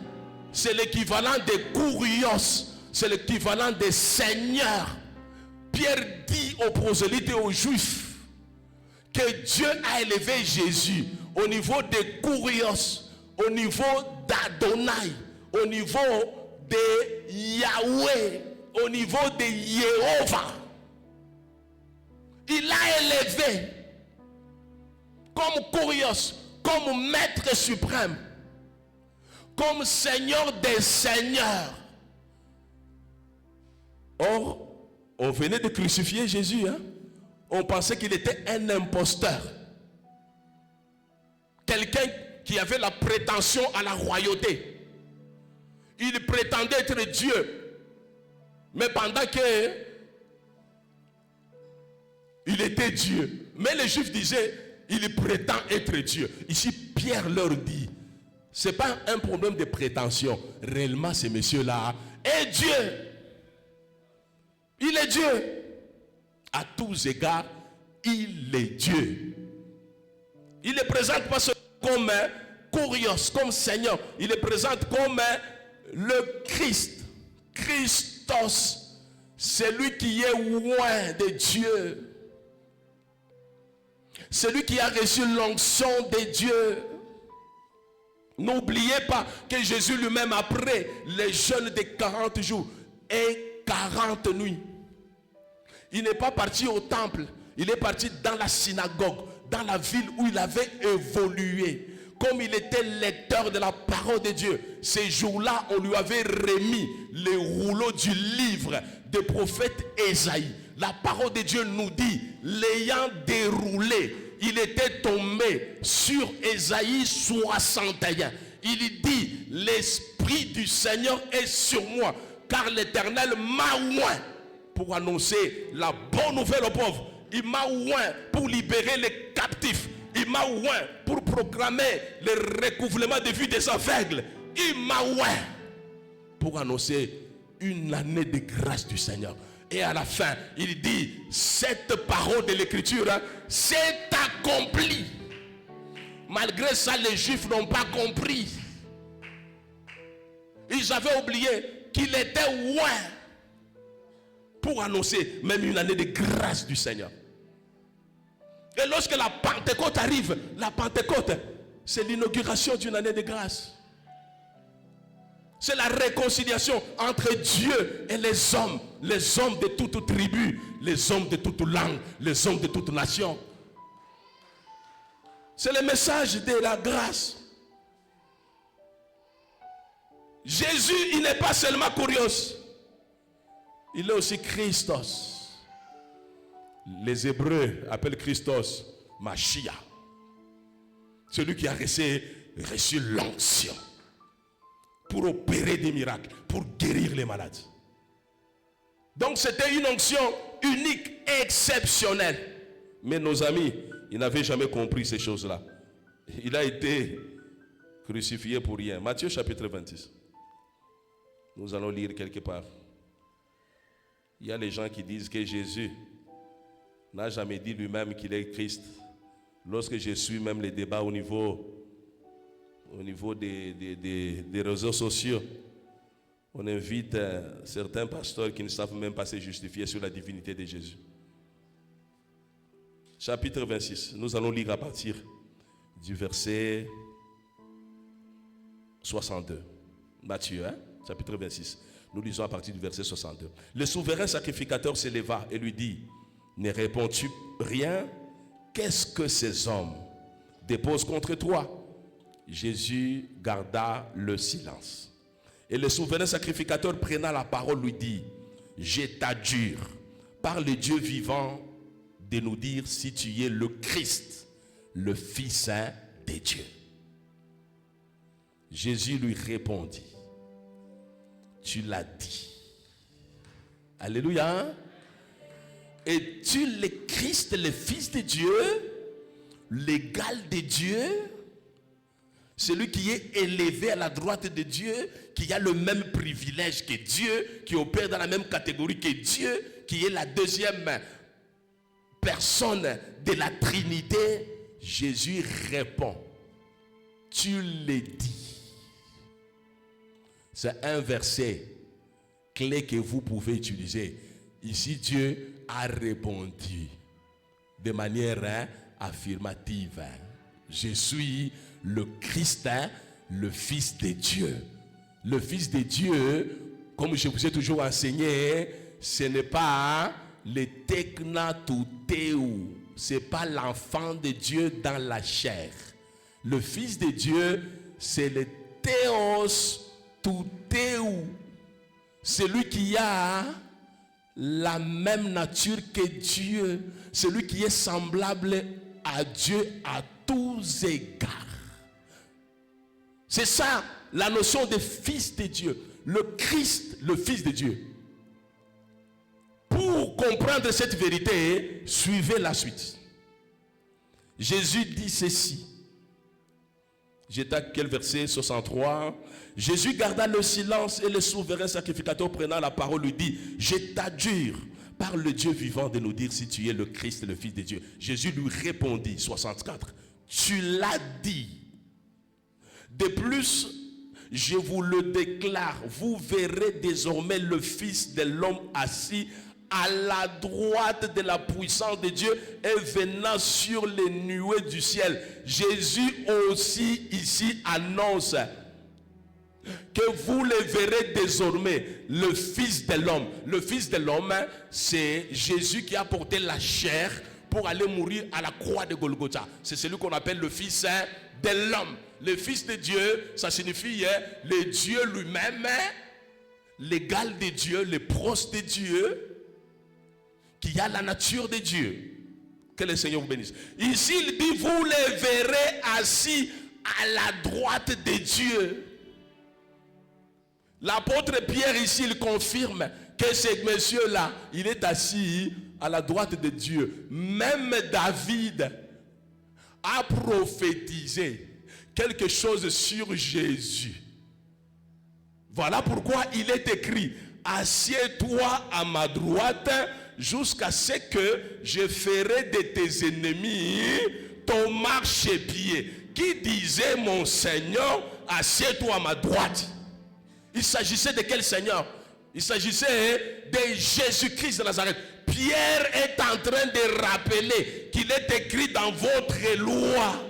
C'est l'équivalent de kurios. C'est l'équivalent de Seigneur. Pierre dit aux prosélytes et aux Juifs que Dieu a élevé Jésus au niveau de kurios, au niveau d'Adonai, au niveau de Yahweh, au niveau de Jéhovah. Il l'a élevé comme Kurios, comme maître suprême, comme Seigneur des seigneurs. Or, on venait de crucifier Jésus. On pensait qu'il était un imposteur. Quelqu'un qui avait la prétention à la royauté. Il prétendait être Dieu. Mais pendant que il était Dieu. Mais les Juifs disaient, il prétend être Dieu. Ici, Pierre leur dit, ce n'est pas un problème de prétention. Réellement, ce monsieur-là est Dieu. Il est Dieu. À tous égards, il est Dieu. Il ne présente pas seulement comme Kurios, comme Seigneur. Il le présente comme le Christ. Christos. Celui qui est loin de Dieu. Celui qui a reçu l'onction de Dieu. N'oubliez pas que Jésus lui-même, après les jeûnes de 40 jours et 40 nuits, il n'est pas parti au temple, il est parti dans la synagogue, dans la ville où il avait évolué. Comme il était lecteur de la parole de Dieu, ces jours-là, on lui avait remis les rouleaux du livre du prophète Ésaïe. La parole de Dieu nous dit, l'ayant déroulé, il était tombé sur Ésaïe 61. Il dit, l'Esprit du Seigneur est sur moi, car l'Éternel m'a oint pour annoncer la bonne nouvelle aux pauvres. Il m'a oint pour libérer les captifs. Il m'a oint pour proclamer le recouvrement de vue des aveugles. Il m'a oint pour annoncer une année de grâce du Seigneur. Et à la fin, il dit, cette parole de l'écriture s'est accomplie. Malgré ça, les Juifs n'ont pas compris. Ils avaient oublié qu'il était oint pour annoncer même une année de grâce du Seigneur. Et lorsque la Pentecôte arrive, la Pentecôte, c'est l'inauguration d'une année de grâce. C'est la réconciliation entre Dieu et les hommes de toute tribu, les hommes de toute langue, les hommes de toute nation. C'est le message de la grâce. Jésus, il n'est pas seulement Kurios, il est aussi Christos. Les Hébreux appellent Christos Mashiach. Celui qui a reçu l'onction pour opérer des miracles, pour guérir les malades. Donc c'était une onction unique, exceptionnelle. Mais nos amis, ils n'avaient jamais compris ces choses-là. Il a été crucifié pour rien. Matthieu chapitre 26. Nous allons lire quelque part. Il y a les gens qui disent que Jésus n'a jamais dit lui-même qu'il est Christ. Lorsque je suis même les débats au niveau des réseaux sociaux, on invite certains pasteurs qui ne savent même pas se justifier sur la divinité de Jésus. Chapitre 26, nous allons lire à partir du verset 62. Matthieu, chapitre 26. Nous lisons à partir du verset 62. Le souverain sacrificateur s'éleva et lui dit, ne réponds-tu rien? Qu'est-ce que ces hommes déposent contre toi? Jésus garda le silence. Et le souverain sacrificateur prenant la parole lui dit, je t'adjure par le Dieu vivant de nous dire si tu es le Christ, le Fils saint de Dieu. Jésus lui répondit, tu l'as dit. Alléluia. Es-tu le Christ, le Fils de Dieu, l'égal de Dieu, celui qui est élevé à la droite de Dieu, qui a le même privilège que Dieu, qui opère dans la même catégorie que Dieu, qui est la deuxième personne de la Trinité? Jésus répond, tu l'as dit. C'est un verset clé que vous pouvez utiliser. Ici, Dieu a répondu de manière affirmative. Je suis le Christ, le Fils de Dieu. Le Fils de Dieu, comme je vous ai toujours enseigné, ce n'est pas le teknatoutéou. c'est pas l'enfant de Dieu dans la chair. Le Fils de Dieu, c'est le Théos Toutéou. Celui qui a la même nature que Dieu. Celui qui est semblable à Dieu à tous égards. C'est ça la notion de Fils de Dieu. Le Christ, le Fils de Dieu. Pour comprendre cette vérité, suivez la suite. Jésus dit ceci. J'étais à quel verset? 63. Jésus garda le silence et le souverain sacrificateur prenant la parole lui dit: je t'adjure par le Dieu vivant de nous dire si tu es le Christ, le Fils de Dieu. Jésus lui répondit, 64. Tu l'as dit. De plus, je vous le déclare, vous verrez désormais le Fils de l'homme assis à la droite de la puissance de Dieu et venant sur les nuées du ciel. Jésus aussi ici annonce que vous le verrez désormais, le Fils de l'homme. Le Fils de l'homme, c'est Jésus qui a porté la chair pour aller mourir à la croix de Golgotha. C'est celui qu'on appelle le Fils de l'homme. Le Fils de Dieu, ça signifie le Dieu lui-même, l'égal de Dieu, le proche de Dieu, qui a la nature de Dieu. Que le Seigneur vous bénisse. Ici, il dit, vous les verrez assis à la droite de Dieu. L'apôtre Pierre ici, il confirme que ce monsieur-là, il est assis à la droite de Dieu. Même David a prophétisé quelque chose sur Jésus. Voilà pourquoi il est écrit: assieds-toi à ma droite jusqu'à ce que je ferai de tes ennemis ton marchepied. Qui disait mon Seigneur, assieds-toi à ma droite? Il s'agissait de quel Seigneur? Il s'agissait de Jésus-Christ de Nazareth. Pierre est en train de rappeler qu'il est écrit dans votre loi: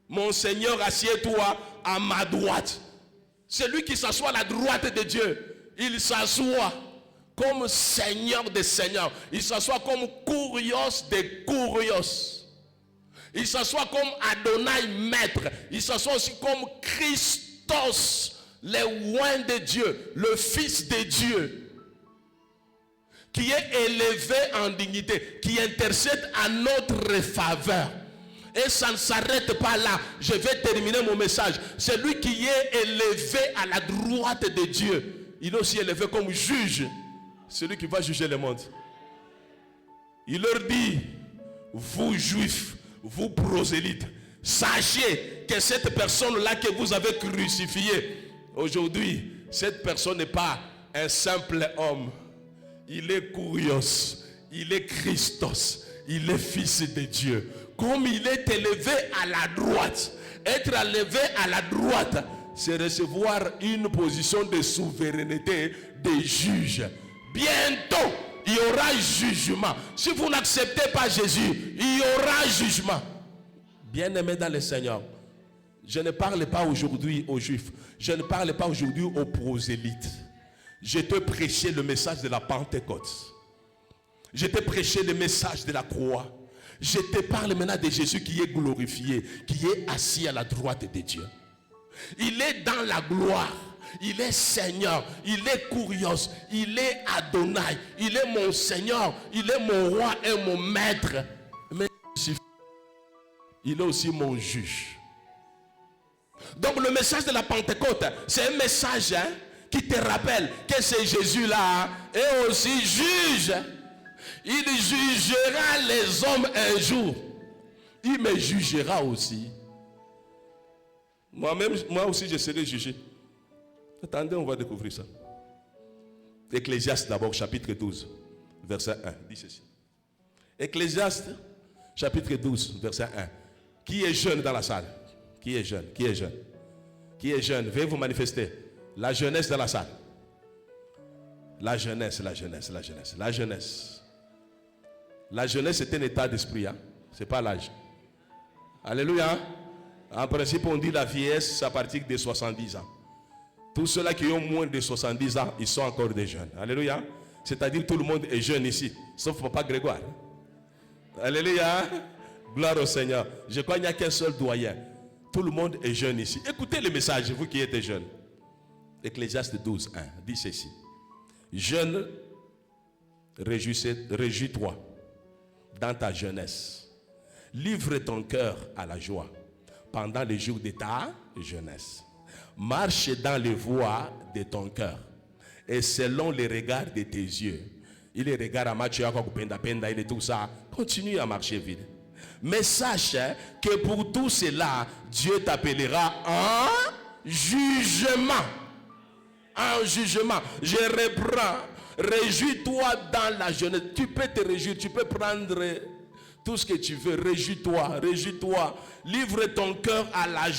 mon Seigneur, assieds-toi à ma droite. Celui qui s'assoit à la droite de Dieu, il s'assoit comme Seigneur des Seigneurs. Il s'assoit comme Kurios des Kurios. Il s'assoit comme Adonai Maître. Il s'assoit aussi comme Christos, le oint de Dieu, le Fils de Dieu, qui est élevé en dignité, qui intercède à notre faveur. Et ça ne s'arrête pas là. Je vais terminer mon message. Celui qui est élevé à la droite de Dieu, il est aussi élevé comme juge. Celui qui va juger le monde. Il leur dit: vous juifs, vous prosélytes, sachez que cette personne-là que vous avez crucifiée, aujourd'hui, cette personne n'est pas un simple homme. Il est Kurios, il est Christos, il est Fils de Dieu. Comme il est élevé à la droite, être élevé à la droite, c'est recevoir une position de souveraineté de juge. Bientôt, il y aura jugement. Si vous n'acceptez pas Jésus, il y aura jugement. Bien-aimés dans le Seigneur, je ne parle pas aujourd'hui aux Juifs. Je ne parle pas aujourd'hui aux prosélytes. Je te prêchais le message de la Pentecôte. Je te prêchais le message de la croix. Je te parle maintenant de Jésus qui est glorifié, qui est assis à la droite de Dieu. Il est dans la gloire. Il est Seigneur, il est Kurios, il est Adonai, il est mon Seigneur, il est mon roi et mon maître. Mais il est aussi mon juge. Donc le message de la Pentecôte, c'est un message qui te rappelle que ce Jésus-là est aussi juge. Il jugera les hommes un jour. Il me jugera aussi. Moi aussi je serai jugé. Attendez, on va découvrir ça. Ecclésiaste d'abord, chapitre 12, verset 1. Dit ceci. Ecclésiaste, chapitre 12, verset 1. Qui est jeune dans la salle? Qui est jeune? Qui est jeune? Qui est jeune? Veuillez vous manifester. La jeunesse dans la salle. La jeunesse, la jeunesse, la jeunesse, la jeunesse. La jeunesse est un état d'esprit. Ce n'est pas l'âge. Alléluia. En principe, on dit la vieillesse, c'est à partir de 70 ans. Tous ceux-là qui ont moins de 70 ans, ils sont encore des jeunes. Alléluia. C'est-à-dire tout le monde est jeune ici, sauf Papa Grégoire. Alléluia. Gloire au Seigneur. Je crois qu'il n'y a qu'un seul doyen. Tout le monde est jeune ici. Écoutez le message, vous qui êtes jeunes. Ecclésiaste 12, 1 dit ceci. Jeune, réjouis-toi dans ta jeunesse. Livre ton cœur à la joie pendant les jours de ta jeunesse. Marche dans les voies de ton cœur et selon les regards de tes yeux. Il est regard à Mathieu, il est tout ça. Continue à marcher vite. Mais sache que pour tout cela, Dieu t'appellera en jugement. En jugement. Je reprends. Réjouis-toi dans la jeunesse. Tu peux te réjouir, tu peux prendre tout ce que tu veux. Réjouis-toi, réjouis-toi. Livre ton cœur à la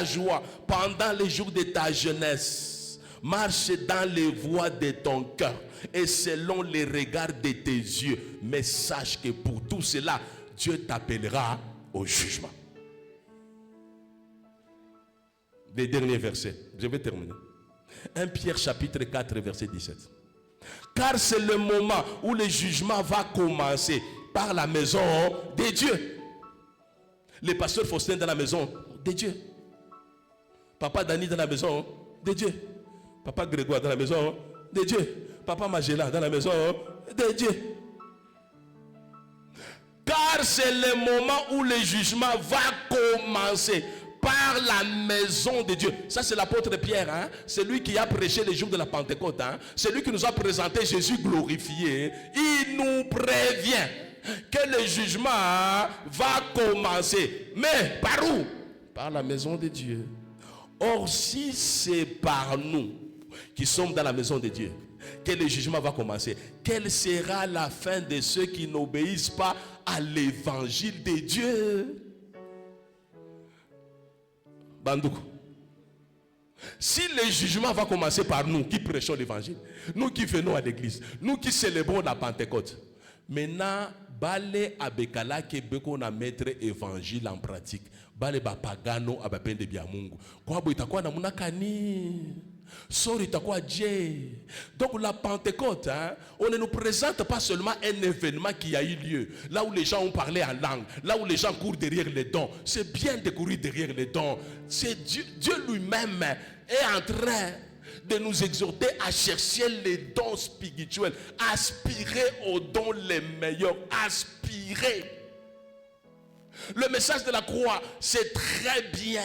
joie pendant les jours de ta jeunesse. Marche dans les voies de ton cœur et selon les regards de tes yeux. Mais sache que pour tout cela, Dieu t'appellera au jugement. Les derniers versets. Je vais terminer. 1 Pierre chapitre 4 verset 17. Car c'est le moment où le jugement va commencer par la maison de Dieu. Les pasteurs Faustin dans la maison de Dieu. Papa Dani dans la maison de Dieu. Papa Grégoire dans la maison de Dieu. Papa Magella dans la maison de Dieu. Car c'est le moment où le jugement va commencer par la maison de Dieu. Ça c'est l'apôtre Pierre, hein? C'est lui qui a prêché les jours de la Pentecôte, hein? C'est lui qui nous a présenté Jésus glorifié. Il nous prévient que le jugement va commencer. Mais par où? Par la maison de Dieu. Or si c'est par nous qui sommes dans la maison de Dieu que le jugement va commencer, quelle sera la fin de ceux qui n'obéissent pas à l'évangile de Dieu? Bandoukou. Si le jugement va commencer par nous qui prêchons l'évangile, nous qui venons à l'église, nous qui célébrons la Pentecôte, maintenant, bale abekala ke beko na mettre évangile en pratique. Bale ba pagano abapende bia Mungu. Kwa bo itakuwa na munakani. Sori itakuwa je. Donc la Pentecôte, hein, on ne nous présente pas seulement un événement qui a eu lieu, là où les gens ont parlé en langue, là où les gens courent derrière les dons. C'est bien de courir derrière les dons. C'est Dieu lui-même est en train de nous exhorter à chercher les dons spirituels, aspirer aux dons les meilleurs, aspirer. Le message de la croix, c'est très bien.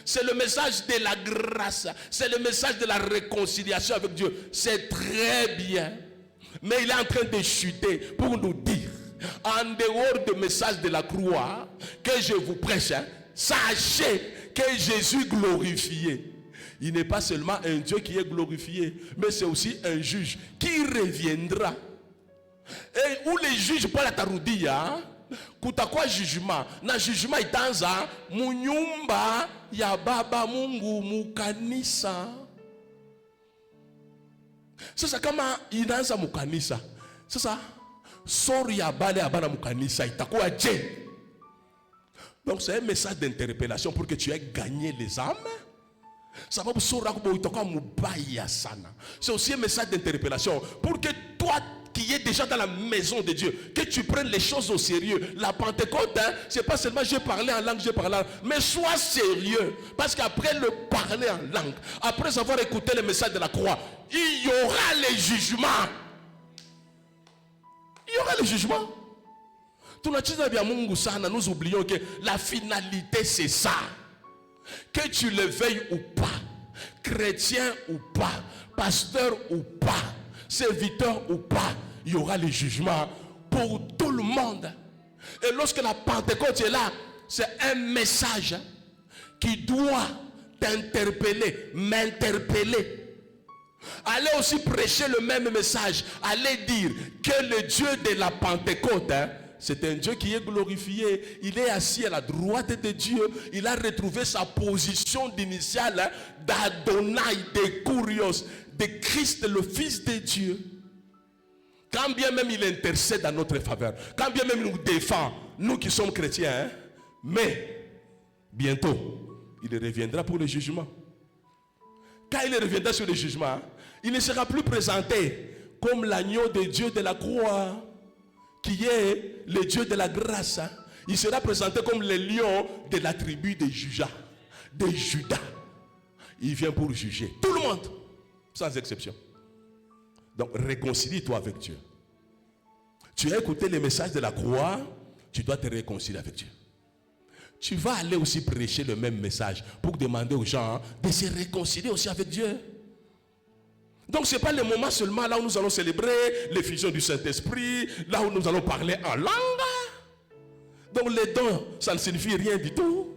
C'est le message de la grâce, c'est le message de la réconciliation avec Dieu. C'est très bien. Mais il est en train de chuter pour nous dire, en dehors du message de la croix que je vous prêche, hein, sachez que Jésus glorifié, il n'est pas seulement un Dieu qui est glorifié, mais c'est aussi un juge qui reviendra. Et où les juges Paul atarudia, kutakwa jugement, na jugement itanza munyumba ya baba Mungu mukanisa. Sasa kama inaanza mukanisa, sasa sori ya bale abana mukanisa itakuwa je? Donc c'est un message d'interpellation pour que tu aies gagné les âmes. C'est aussi un message d'interpellation pour que toi qui es déjà dans la maison de Dieu, que tu prennes les choses au sérieux. La Pentecôte, hein, c'est pas seulement j'ai parlé en langue, mais sois sérieux. Parce qu'après le parler en langue, après avoir écouté le message de la croix, il y aura les jugements. Il y aura les jugements. Nous oublions que la finalité c'est ça. Que tu le veuilles ou pas, chrétien ou pas, pasteur ou pas, serviteur ou pas, il y aura le jugement pour tout le monde. Et lorsque la Pentecôte est là, c'est un message qui doit t'interpeller, m'interpeller. Allez aussi prêcher le même message. Allez dire que le Dieu de la Pentecôte, hein, c'est un Dieu qui est glorifié. Il est assis à la droite de Dieu. Il a retrouvé sa position d'initiale, hein, d'Adonai, de Kurios, de Christ, le Fils de Dieu. Quand bien même il intercède en notre faveur, quand bien même il nous défend, nous qui sommes chrétiens, hein, mais bientôt, il reviendra pour le jugement. Quand il reviendra sur le jugement, il ne sera plus présenté comme l'agneau de Dieu de la croix, qui est le Dieu de la grâce, hein, il sera présenté comme le lion de la tribu de Juda. Il vient pour juger tout le monde, sans exception. Donc réconcilie-toi avec Dieu. Tu as écouté les messages de la croix, tu dois te réconcilier avec Dieu. Tu vas aller aussi prêcher le même message pour demander aux gens de se réconcilier aussi avec Dieu. Donc ce n'est pas le moment seulement là où nous allons célébrer l'effusion du Saint-Esprit, là où nous allons parler en langue. Donc les dons, ça ne signifie rien du tout.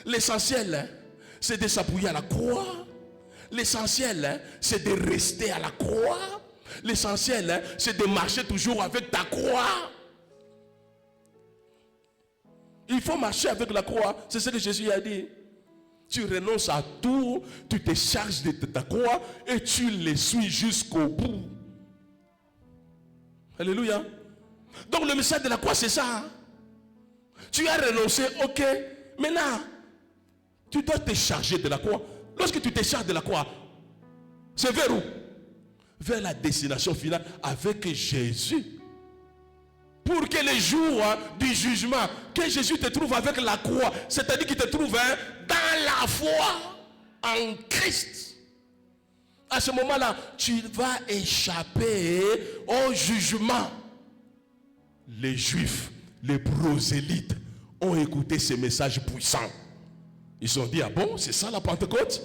L'essentiel, c'est de s'appuyer à la croix. L'essentiel, c'est de rester à la croix. L'essentiel, c'est de marcher toujours avec ta croix. Il faut marcher avec la croix. C'est ce que Jésus a dit. Tu renonces à tout, tu te charges de ta croix et tu les suis jusqu'au bout. Alléluia. Donc le message de la croix, c'est ça. Tu as renoncé, ok. Maintenant, tu dois te charger de la croix. Lorsque tu te charges de la croix, c'est vers où? Vers la destination finale avec Jésus. Pour que le jour du jugement, que Jésus te trouve avec la croix, c'est-à-dire qu'il te trouve dans la foi en Christ. À ce moment-là, tu vas échapper au jugement. Les Juifs, les prosélytes ont écouté ces messages puissants. Ils ont dit, ah bon, c'est ça la Pentecôte?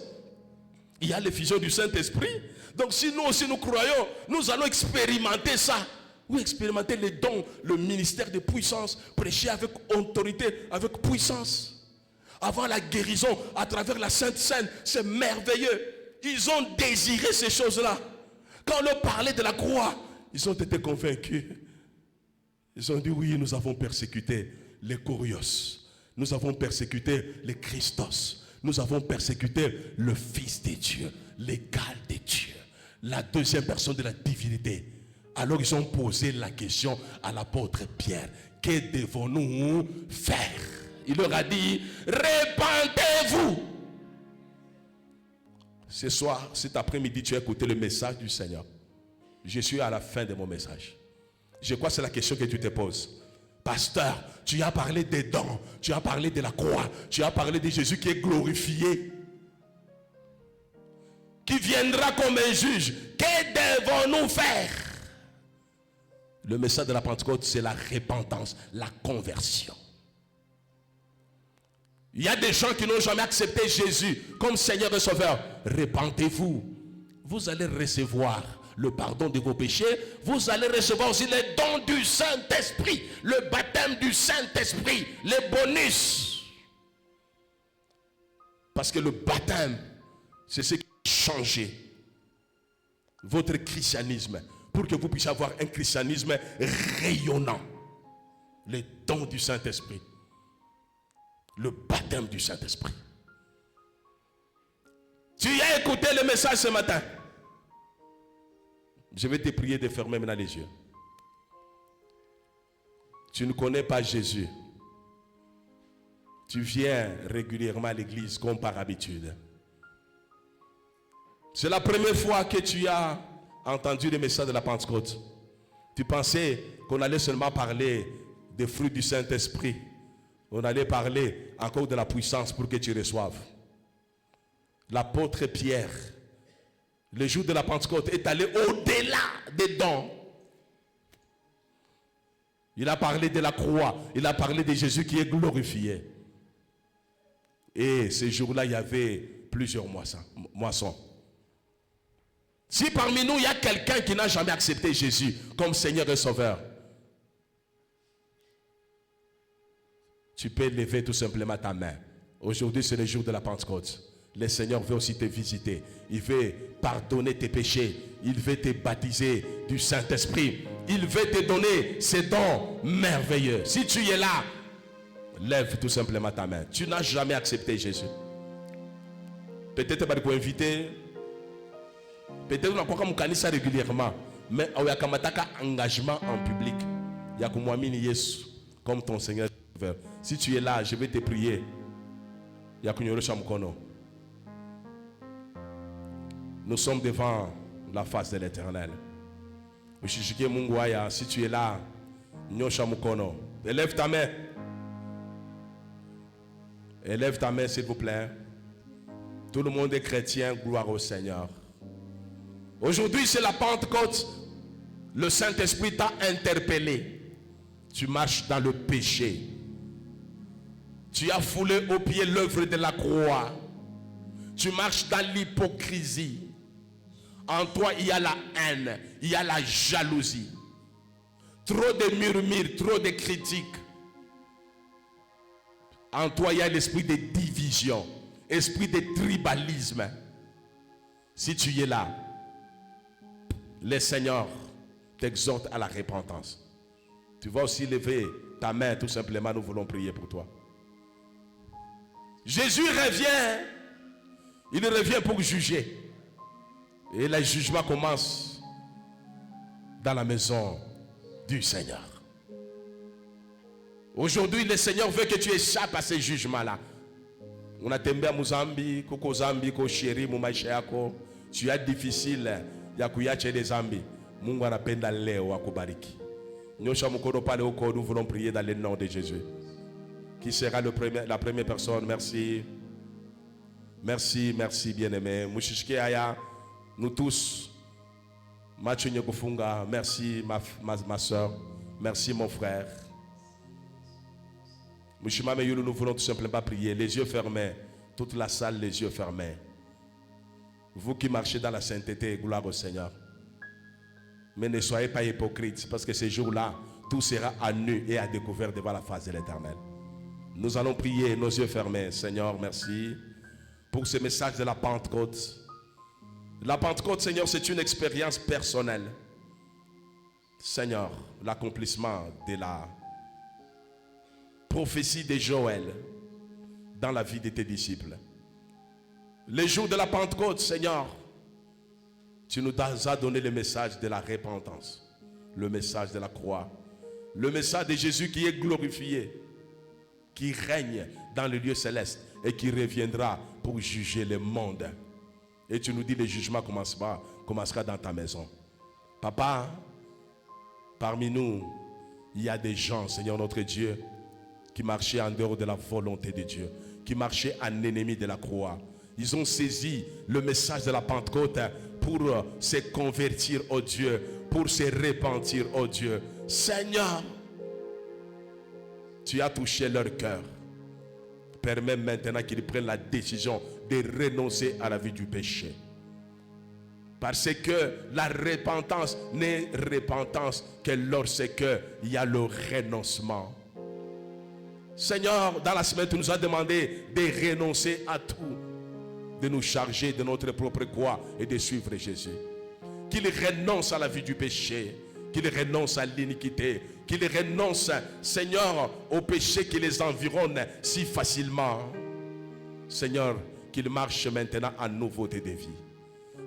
Il y a l'effusion du Saint-Esprit. Donc si nous aussi nous croyons, nous allons expérimenter ça. Oui, expérimenter les dons, le ministère de puissance, prêcher avec autorité, avec puissance. Avoir la guérison à travers la Sainte Seine, c'est merveilleux. Ils ont désiré ces choses-là. Quand on leur parlait de la croix, ils ont été convaincus. Ils ont dit, oui, nous avons persécuté les Corios. Nous avons persécuté les Christos. Nous avons persécuté le Fils de Dieu, l'égal de Dieu, la deuxième personne de la divinité. Alors ils ont posé la question à l'apôtre Pierre. Que devons-nous faire? Il leur a dit, répentez-vous. Ce soir, cet après-midi, tu as écouté le message du Seigneur. Je suis à la fin de mon message. Je crois que c'est la question que tu te poses. Pasteur, tu as parlé des dons, tu as parlé de la croix, tu as parlé de Jésus qui est glorifié, qui viendra comme un juge. Que devons-nous faire? Le message de la Pentecôte, c'est la repentance, la conversion. Il y a des gens qui n'ont jamais accepté Jésus comme Seigneur et Sauveur. Repentez-vous. Vous allez recevoir le pardon de vos péchés. Vous allez recevoir aussi les dons du Saint-Esprit. Le baptême du Saint-Esprit. Les bonus. Parce que le baptême, c'est ce qui a changé votre christianisme. Pour que vous puissiez avoir un christianisme rayonnant. Les dons du Saint-Esprit. Le baptême du Saint-Esprit. Tu as écouté le message ce matin. Je vais te prier de fermer maintenant les yeux. Tu ne connais pas Jésus. Tu viens régulièrement à l'église comme par habitude. C'est la première fois que tu as entendu le message de la Pentecôte. Tu pensais qu'on allait seulement parler des fruits du Saint-Esprit. On allait parler encore de la puissance pour que tu reçoives. L'apôtre Pierre, le jour de la Pentecôte, est allé au-delà des dons. Il a parlé de la croix. Il a parlé de Jésus qui est glorifié. Et ce jour-là, il y avait plusieurs moissons. Si parmi nous, il y a quelqu'un qui n'a jamais accepté Jésus comme Seigneur et Sauveur, tu peux lever tout simplement ta main. Aujourd'hui, c'est le jour de la Pentecôte. Le Seigneur veut aussi te visiter. Il veut pardonner tes péchés. Il veut te baptiser du Saint-Esprit. Il veut te donner ces dons merveilleux. Si tu es là, lève tout simplement ta main. Tu n'as jamais accepté Jésus. Peut-être que tu es invité. Peut-être qu'on a comme kanisa régulièrement. Mais il y a un engagement en public. Il y a comme ton Seigneur. Si tu es là, je vais te prier. Nous sommes devant la face de l'Éternel. Si tu es là, Nyosha mukono. Élève ta main. Élève ta main, s'il vous plaît. Tout le monde est chrétien, gloire au Seigneur. Aujourd'hui, c'est la Pentecôte. Le Saint-Esprit t'a interpellé. Tu marches dans le péché. Tu as foulé au pied l'œuvre de la croix. Tu marches dans l'hypocrisie. En toi, il y a la haine, il y a la jalousie. Trop de murmures, trop de critiques. En toi, il y a l'esprit de division, esprit de tribalisme. Si tu es là, le Seigneur t'exhorte à la repentance. Tu vas aussi lever ta main, tout simplement, nous voulons prier pour toi. Jésus revient. Il revient pour juger. Et le jugement commence dans la maison du Seigneur. Aujourd'hui, le Seigneur veut que tu échappes à ces jugements-là. On a tembea muzambi, koko zambi, ko sheri mu maisha yako. Tu as difficile ya kuyache les zambi. Mungu anapenda leo akubariki. Nyosha mkono pale huko, nous voulons prier dans le nom de Jésus. Qui sera la première personne? Merci. Merci, merci bien-aimé. Mushishike aya, nous tous. Mathieu Kufunga, merci ma soeur. Merci mon frère. Mushimame Yulu, nous voulons tout simplement prier. Les yeux fermés. Toute la salle, les yeux fermés. Vous qui marchez dans la sainteté, gloire au Seigneur. Mais ne soyez pas hypocrites, parce que ces jours-là, tout sera à nu et à découvert devant la face de l'Éternel. Nous allons prier, nos yeux fermés. Seigneur, merci pour ce message de la Pentecôte. La Pentecôte, Seigneur, c'est une expérience personnelle. Seigneur, l'accomplissement de la prophétie de Joël dans la vie de tes disciples. Les jours de la Pentecôte, Seigneur, tu nous as donné le message de la repentance, le message de la croix, le message de Jésus qui est glorifié, qui règne dans le lieu céleste et qui reviendra pour juger le monde. Et tu nous dis le jugement commencera dans ta maison. Papa, parmi nous, il y a des gens, Seigneur notre Dieu, qui marchaient en dehors de la volonté de Dieu, qui marchaient en ennemi de la croix. Ils ont saisi le message de la Pentecôte pour se convertir au Dieu, pour se repentir au Dieu. Seigneur, tu as touché leur cœur. Permets maintenant qu'ils prennent la décision de renoncer à la vie du péché. Parce que la repentance n'est repentance que lorsque il y a le renoncement. Seigneur, dans la semaine, tu nous as demandé de renoncer à tout, de nous charger de notre propre croix et de suivre Jésus. Qu'ils renoncent à la vie du péché, qu'ils renoncent à l'iniquité, qu'ils renoncent, Seigneur, au péché qui les environne si facilement. Seigneur, qu'ils marchent maintenant en nouveauté de vie.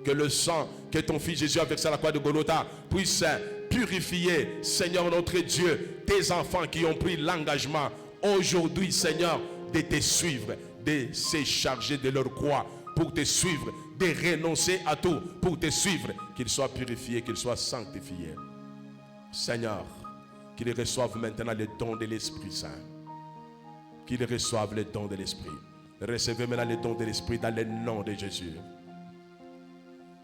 Que le sang que ton fils Jésus a versé à la croix de Golgotha puisse purifier, Seigneur notre Dieu, tes enfants qui ont pris l'engagement aujourd'hui, Seigneur, de te suivre, de se charger de leur croix pour te suivre, de renoncer à tout pour te suivre, qu'ils soient purifiés, qu'ils soient sanctifiés. Seigneur, qu'ils reçoivent maintenant le don de l'Esprit Saint. Qu'ils reçoivent le don de l'Esprit. Recevez maintenant le don de l'Esprit dans le nom de Jésus.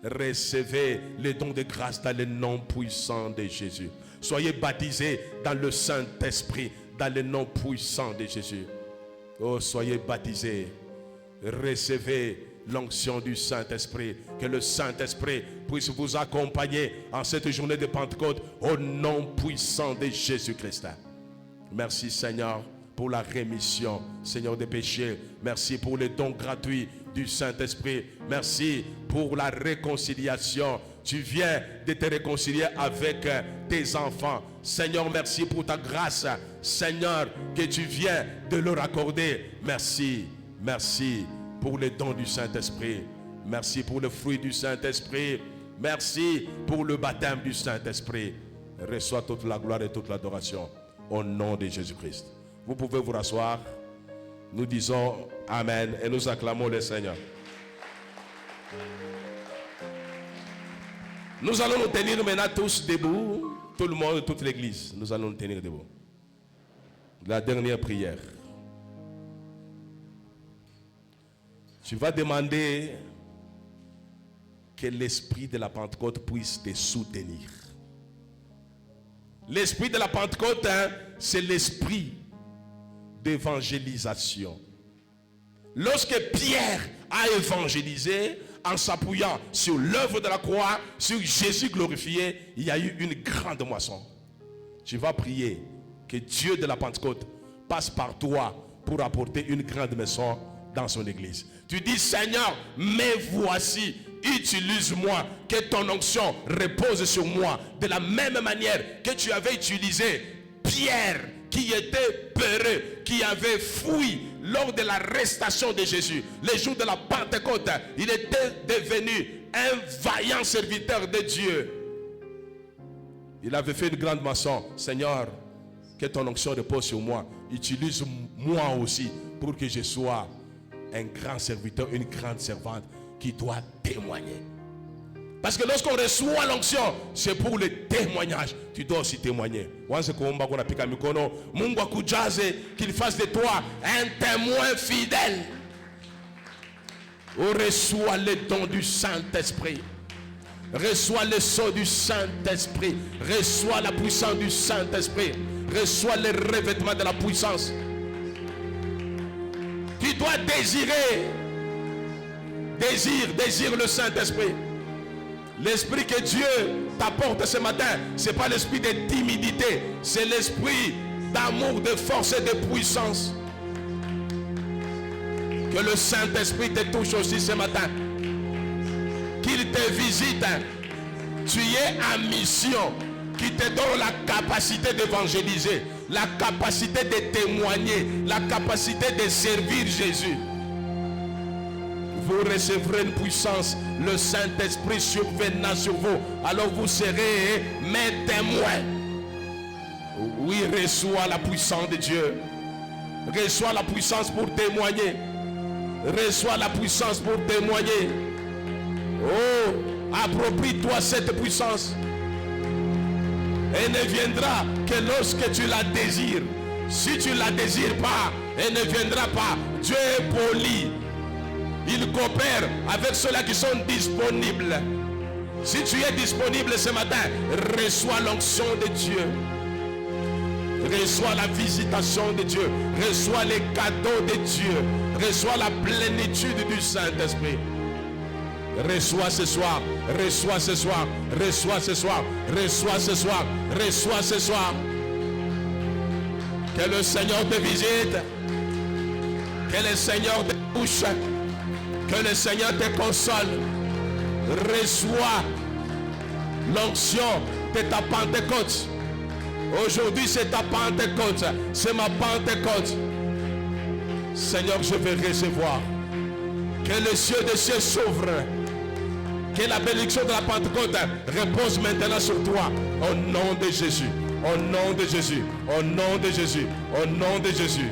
Recevez le don de grâce dans le nom puissant de Jésus. Soyez baptisés dans le Saint-Esprit, dans le nom puissant de Jésus. Oh, soyez baptisés. Recevez l'onction du Saint-Esprit. Que le Saint-Esprit puisse vous accompagner en cette journée de Pentecôte au nom puissant de Jésus-Christ. Merci Seigneur pour la rémission, Seigneur, des péchés. Merci pour le don gratuit du Saint-Esprit. Merci pour la réconciliation. Tu viens de te réconcilier avec tes enfants. Seigneur, merci pour ta grâce. Seigneur, que tu viens de leur accorder. Merci, merci pour le don du Saint-Esprit. Merci pour le fruit du Saint-Esprit. Merci pour le baptême du Saint-Esprit. Reçois toute la gloire et toute l'adoration au nom de Jésus-Christ. Vous pouvez vous rasseoir. Nous disons Amen et nous acclamons le Seigneur. Nous allons nous tenir maintenant tous debout. Tout le monde, toute l'église, nous allons nous tenir debout. La dernière prière. Tu vas demander que l'esprit de la Pentecôte puisse te soutenir. L'esprit de la Pentecôte, c'est l'esprit d'évangélisation. Lorsque Pierre a évangélisé, en s'appuyant sur l'œuvre de la croix, sur Jésus glorifié, il y a eu une grande moisson. Tu vas prier que Dieu de la Pentecôte passe par toi pour apporter une grande maison dans son église. Tu dis, Seigneur, me voici, utilise-moi, que ton onction repose sur moi, de la même manière que tu avais utilisé Pierre, qui était peureux, qui avait fui lors de l'arrestation de Jésus, les jours de la Pentecôte. Il était devenu un vaillant serviteur de Dieu. Il avait fait une grande maçon. Seigneur, que ton onction repose sur moi. Utilise-moi aussi pour que je sois un grand serviteur, une grande servante qui doit témoigner. Parce que lorsqu'on reçoit l'onction, c'est pour le témoignage. Tu dois aussi témoigner. Mungu akujaze, qu'il fasse de toi un témoin fidèle. On reçoit le don du Saint-Esprit. Reçois le sceau du Saint-Esprit. Reçois la puissance du Saint-Esprit. Reçois le revêtement de la puissance. Tu dois désirer. Désire le Saint-Esprit. L'esprit que Dieu t'apporte ce matin, ce n'est pas l'esprit de timidité, c'est l'esprit d'amour, de force et de puissance. Que le Saint-Esprit te touche aussi ce matin. Qu'il te visite. Tu es en mission, qui te donne la capacité d'évangéliser, la capacité de témoigner, la capacité de servir Jésus. Vous recevrez une puissance, le Saint-Esprit survenant sur vous. Alors vous serez mes témoins. Oui, reçois la puissance de Dieu. Reçois la puissance pour témoigner. Reçois la puissance pour témoigner. Oh, approprie-toi cette puissance. Elle ne viendra que lorsque tu la désires. Si tu ne la désires pas, elle ne viendra pas. Dieu est poli. Il coopère avec ceux-là qui sont disponibles. Si tu es disponible ce matin, reçois l'onction de Dieu. Reçois la visitation de Dieu. Reçois les cadeaux de Dieu. Reçois la plénitude du Saint-Esprit. Reçois ce soir. Reçois ce soir. Reçois ce soir. Reçois ce soir. Reçois ce soir. Que le Seigneur te visite. Que le Seigneur te touche. Que le Seigneur te console. Reçois l'onction de ta Pentecôte. Aujourd'hui c'est ta Pentecôte. C'est ma Pentecôte. Seigneur, je vais recevoir. Que les cieux des cieux s'ouvrent. Que la bénédiction de la Pentecôte repose maintenant sur toi. Au nom de Jésus. Au nom de Jésus. Au nom de Jésus. Au nom de Jésus.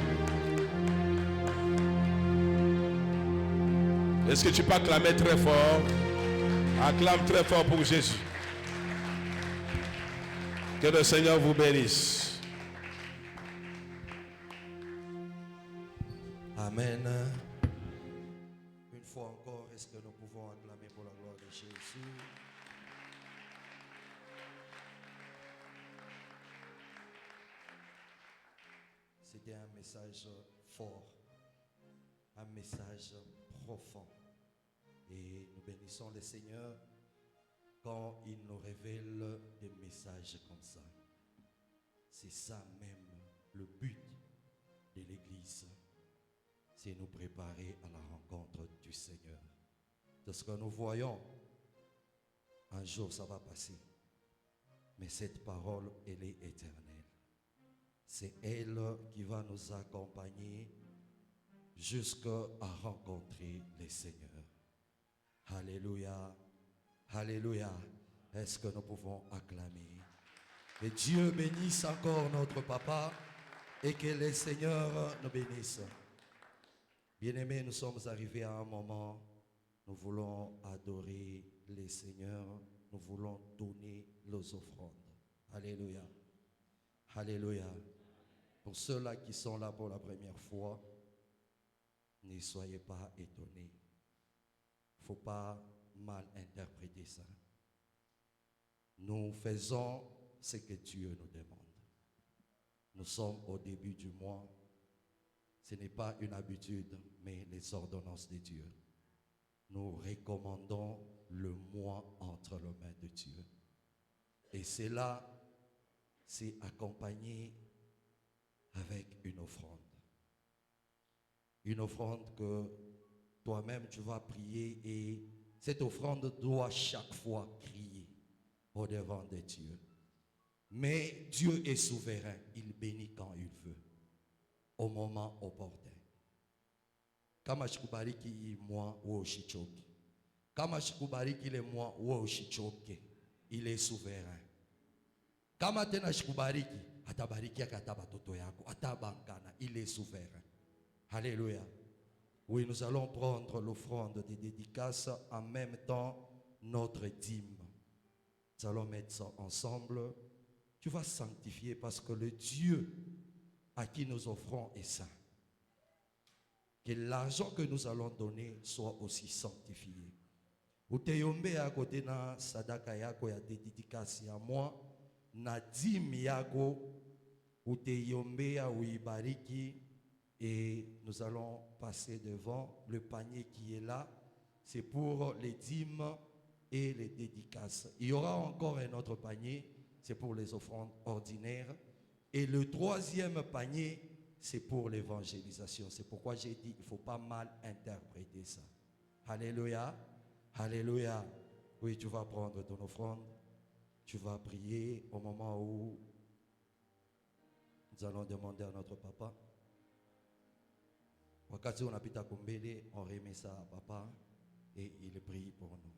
Est-ce que tu peux acclamer très fort? Acclame très fort pour Jésus. Que le Seigneur vous bénisse. Amen. Une fois encore, est-ce que nous pouvons acclamer pour la gloire de Jésus? C'était un message fort, un message profond. Et nous bénissons le Seigneur quand il nous révèle des messages comme ça. C'est ça même le but de l'Église. C'est nous préparer à la rencontre du Seigneur. De ce que nous voyons, un jour ça va passer. Mais cette parole, elle est éternelle. C'est elle qui va nous accompagner jusqu'à rencontrer les Seigneurs. Alléluia. Alléluia. Est-ce que nous pouvons acclamer? Que Dieu bénisse encore notre papa et que les Seigneurs nous bénissent. Bien-aimés, nous sommes arrivés à un moment, nous voulons adorer les Seigneurs, nous voulons donner les offrandes. Alléluia. Alléluia. Pour ceux-là qui sont là pour la première fois, ne soyez pas étonnés. Il ne faut pas mal interpréter ça. Nous faisons ce que Dieu nous demande. Nous sommes au début du mois. Ce n'est pas une habitude, mais les ordonnances de Dieu. Nous recommandons le mois entre les mains de Dieu. Et cela, c'est accompagné avec une offrande. Une offrande que toi-même tu vas prier et cette offrande doit chaque fois crier au devant de Dieu. Mais Dieu est souverain, il bénit quand il veut, au moment opportun. Kama shikubariki moi wewe ushichoke. Kama shikubariki le moi wewe ushichoke. Il est souverain. Kama tena shikubariki atabariki hata batoto yako, atabangana, il est souverain. Alléluia. Oui, nous allons prendre l'offrande des dédicaces en même temps notre dîme. Nous allons mettre ça ensemble. Tu vas sanctifier parce que le Dieu à qui nous offrons est saint. Que l'argent que nous allons donner soit aussi sanctifié. Uteyombe à côté na sadaka yako ya dédicace ya moi na dîme yako uteyombe ya uibariki. Et nous allons passer devant le panier qui est là. C'est pour les dîmes et les dédicaces. Il y aura encore un autre panier, c'est pour les offrandes ordinaires. Et le troisième panier, c'est pour l'évangélisation. C'est pourquoi j'ai dit, il ne faut pas mal interpréter ça. Alléluia. Alléluia. Oui, tu vas prendre ton offrande. Tu vas prier au moment où nous allons demander à notre papa. Wakati unapita kumbele, on remet ça à papa et il prie pour nous.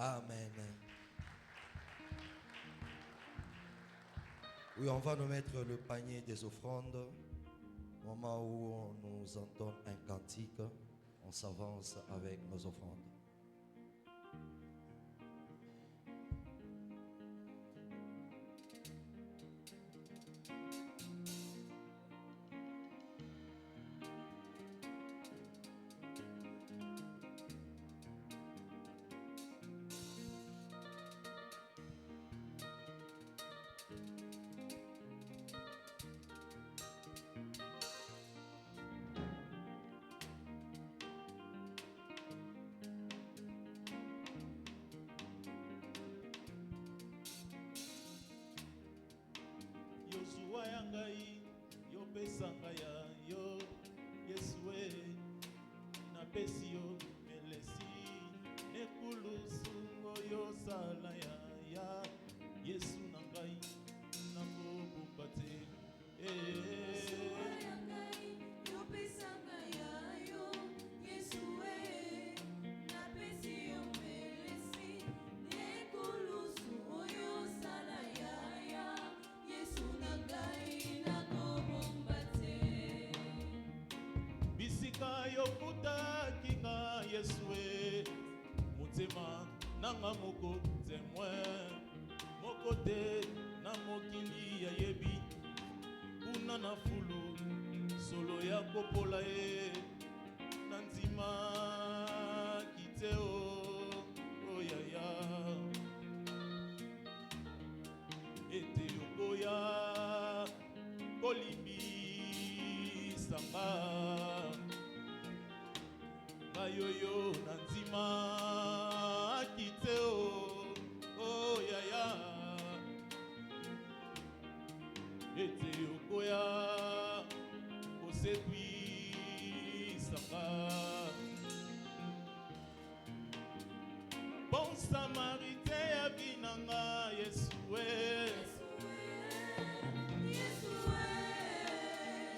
Amen. Oui, on va nous mettre le panier des offrandes. Au moment où on nous entend un cantique, on s'avance avec nos offrandes. Yosua yangai yopesanga ya yo Yesue napesi yo melesi nekulusu oyo sala ya Yesu nangai nakobomba te yokutaki nga Yesue motema nanga moko temwe moko te na mokili ya yebi kuna na fulu solo ya kopola ye na nzima kiteo oyaya ete yokoya kolimbisanga yoyo nanzima kiteo oh yaya ete okoya kosekwisanga bon samaritain ya binanga Yesue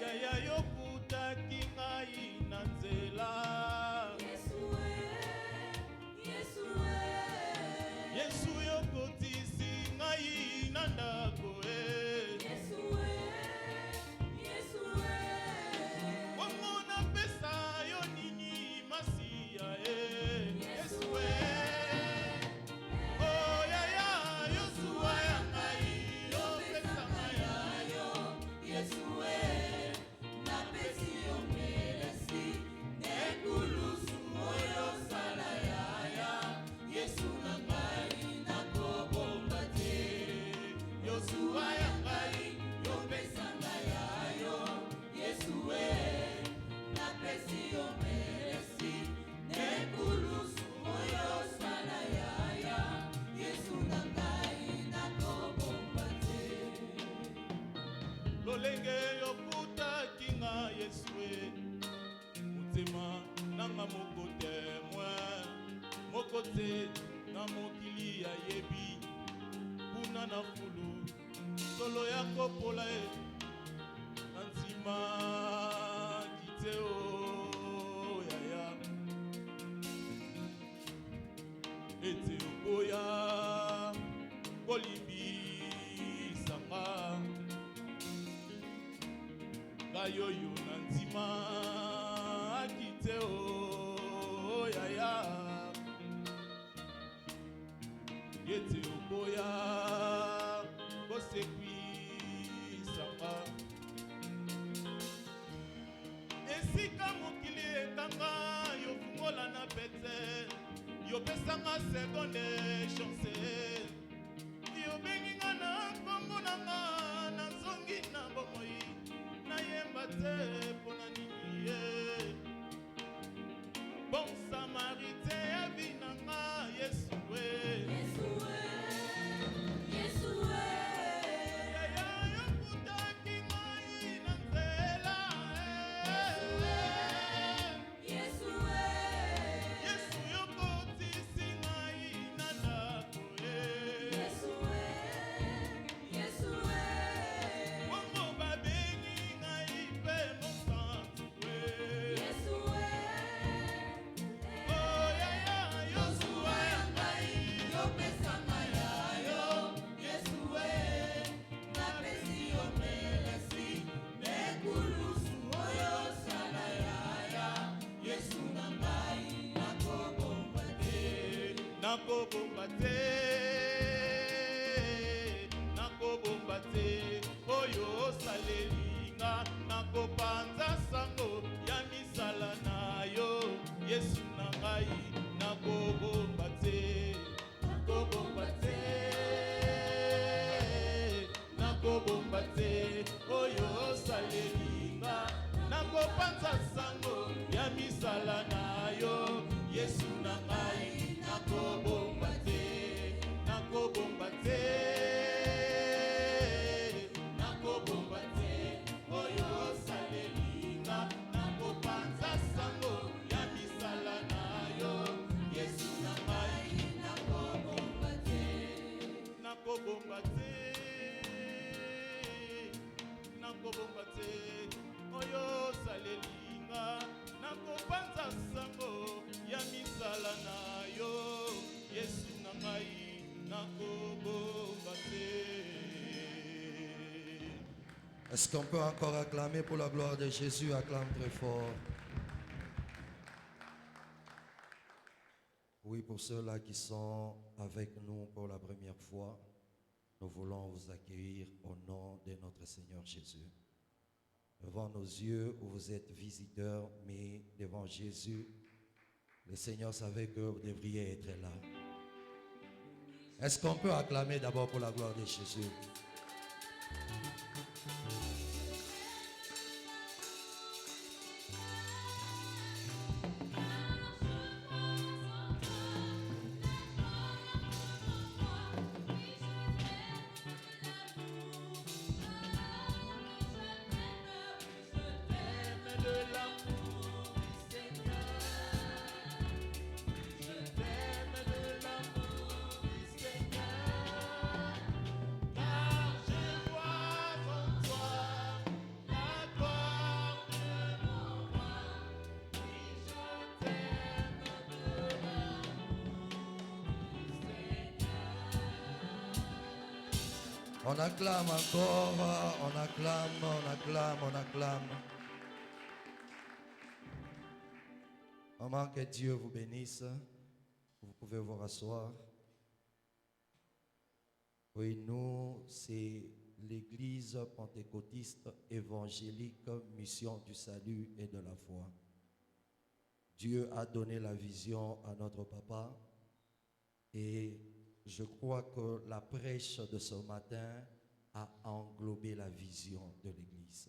yaya yokutaki ngai na nzela Yesu yokotisi ngai na ndako Bongo napesa yo nini masiya Yesue oh yaya Yosua ya ngai yopesa ngai yo Yesue napesi yo melesi nekulusu oyo sala ya Yesu nangai nakobomba te Yosua ya ngai yopesa ngai yo Yesue napesi yo melesi nekulusu oyo sala ya Yesu nangai nakobomba te lolenge yokutaki nga Yesue motema nanga moko temwe moko te na mokili ya yebi kuna na fulu solo ya kopola ye na nzima kiteo yaya ete okoya kolimbisanga ngayoyo na nzima kiteo yaya ete okoya kosekwisanga esika mokili ekanga yofungola na pete yopesanga seconde chance yobenginga na nkombo nanga nazongi na bomoi nayemba te mpona nini ye bon samaritain ya binanga Yesue yaya yokutaki ngai na nzela Yesu yokotisi ngai na ndako bongo babengi ngai mpe mosantu oh yaya Yosua ya ngai nakobomba te, nakobomba te, oyo osalelinga, nakopanza sango ya misala na yo, Yesu na ngai, nakobomba te, nakobomba te, nakobomba te, oyo osalelinga, nakopanza sango ya misala na yo, Yesu na ngai, nakobomba te, nakobomba te, nakobomba te, oyo osalelinga, nakopanza sango ya misala na yo, Yesu na ngai, nakobomba te, nakobomba te, nakobomba te, oyo osalelinga, nakopanza sango ya misala na yo, Yesu na ngai, nakobomba te. Est-ce qu'on peut encore acclamer pour la gloire de Jésus? Acclame très fort. Oui, pour ceux-là qui sont avec nous pour la première fois, nous voulons vous accueillir au nom de notre Seigneur Jésus. Devant nos yeux, vous êtes visiteurs, mais devant Jésus, le Seigneur savait que vous devriez être là. Est-ce qu'on peut acclamer d'abord pour la gloire de Jésus? On acclame encore, on acclame, on acclame, on acclame. Maman, que Dieu vous bénisse. Vous pouvez vous rasseoir. Oui, nous, c'est l'Église pentecôtiste évangélique, mission du salut et de la foi. Dieu a donné la vision à notre papa et je crois que la prêche de ce matin a englobé la vision de l'Église.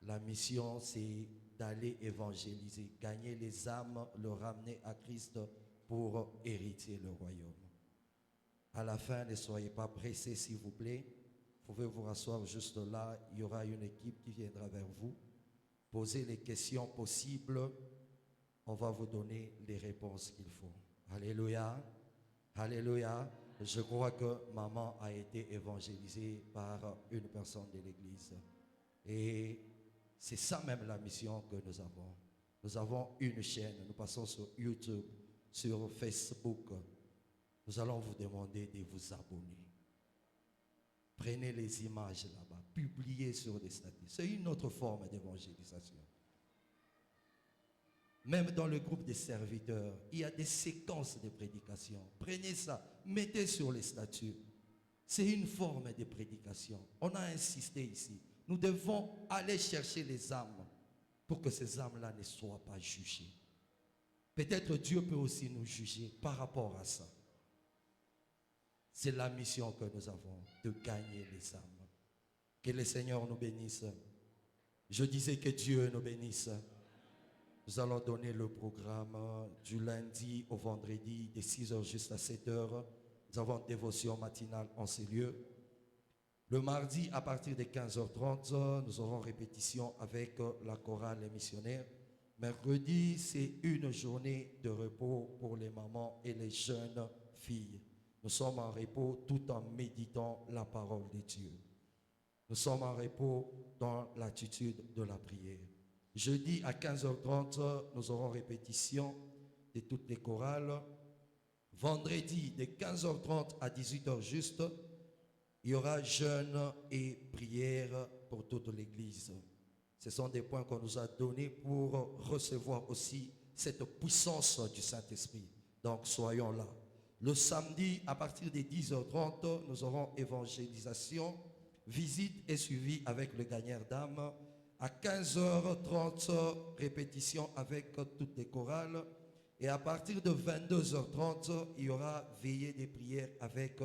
La mission, c'est d'aller évangéliser, gagner les âmes, le ramener à Christ pour hériter le royaume. À la fin, ne soyez pas pressés, s'il vous plaît. Vous pouvez vous rasseoir juste là. Il y aura une équipe qui viendra vers vous. Posez les questions possibles. On va vous donner les réponses qu'il faut. Alléluia. Alléluia. Je crois que maman a été évangélisée par une personne de l'église. Et c'est ça même la mission que nous avons. Nous avons une chaîne. Nous passons sur YouTube, sur Facebook. Nous allons vous demander de vous abonner. Prenez les images là-bas. Publiez sur des statuts. C'est une autre forme d'évangélisation. Même dans le groupe des serviteurs, il y a des séquences de prédication. Prenez ça, mettez sur les statuts. C'est une forme de prédication. On a insisté ici. Nous devons aller chercher les âmes pour que ces âmes-là ne soient pas jugées. Peut-être Dieu peut aussi nous juger par rapport à ça. C'est la mission que nous avons, de gagner les âmes. Que le Seigneur nous bénisse. Je disais que Dieu nous bénisse. Nous allons donner le programme du lundi au vendredi de 6h jusqu'à 7h. Nous avons une dévotion matinale en ces lieux. Le mardi, à partir de 15h30, nous aurons répétition avec la chorale missionnaire. Mercredi, c'est une journée de repos pour les mamans et les jeunes filles. Nous sommes en repos tout en méditant la parole de Dieu. Nous sommes en repos dans l'attitude de la prière. Jeudi à 15h30, nous aurons répétition de toutes les chorales. Vendredi, de 15h30 à 18h juste, il y aura jeûne et prière pour toute l'Église. Ce sont des points qu'on nous a donnés pour recevoir aussi cette puissance du Saint-Esprit. Donc soyons là. Le samedi, à partir de 10h30, nous aurons évangélisation, visite et suivi avec le gagneur d'âme. À 15h30, répétition avec toutes les chorales. Et à partir de 22h30, il y aura veillée des prières avec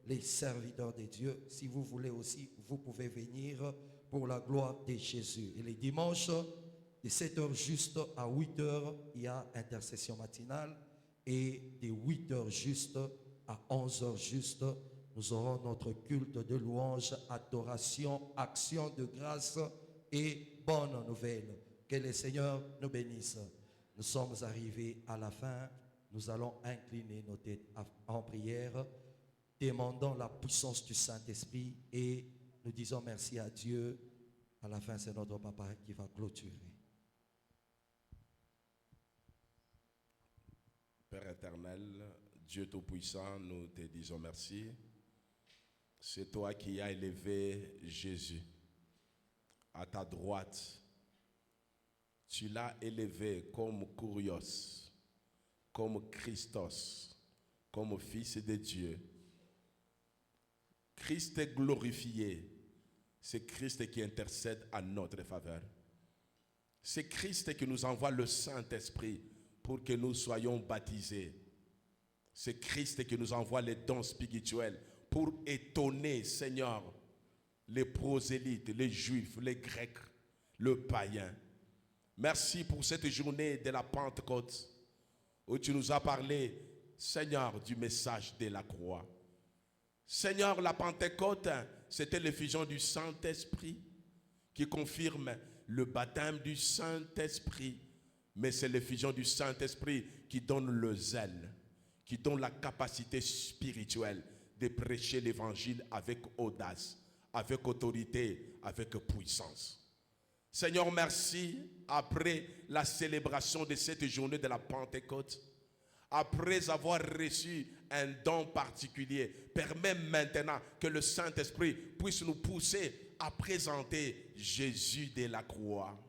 les serviteurs de Dieu. Si vous voulez aussi, vous pouvez venir pour la gloire de Jésus. Et les dimanches, de 7h juste à 8h, il y a intercession matinale. Et de 8h juste à 11h juste, nous aurons notre culte de louange, adoration, action de grâce et bonne nouvelle. Que le Seigneur nous bénisse. Nous sommes arrivés à la fin. Nous allons incliner nos têtes en prière, demandant la puissance du Saint-Esprit et nous disons merci à Dieu. À la fin, c'est notre papa qui va clôturer. Père éternel, Dieu Tout-Puissant, nous te disons merci. C'est toi qui as élevé Jésus à ta droite. Tu l'as élevé comme Kurios, comme Christos, comme Fils de Dieu. Christ est glorifié. C'est Christ qui intercède à notre faveur. C'est Christ qui nous envoie le Saint-Esprit pour que nous soyons baptisés. C'est Christ qui nous envoie les dons spirituels pour étonner, Seigneur, les prosélytes, les juifs, les grecs, le païen. Merci pour cette journée de la Pentecôte où tu nous as parlé, Seigneur, du message de la croix. Seigneur, la Pentecôte, c'était l'effusion du Saint-Esprit qui confirme le baptême du Saint-Esprit. Mais c'est l'effusion du Saint-Esprit qui donne le zèle, qui donne la capacité spirituelle de prêcher l'évangile avec audace, avec autorité, avec puissance. Seigneur, merci. Après la célébration de cette journée de la Pentecôte, après avoir reçu un don particulier, permets maintenant que le Saint-Esprit puisse nous pousser à présenter Jésus de la croix,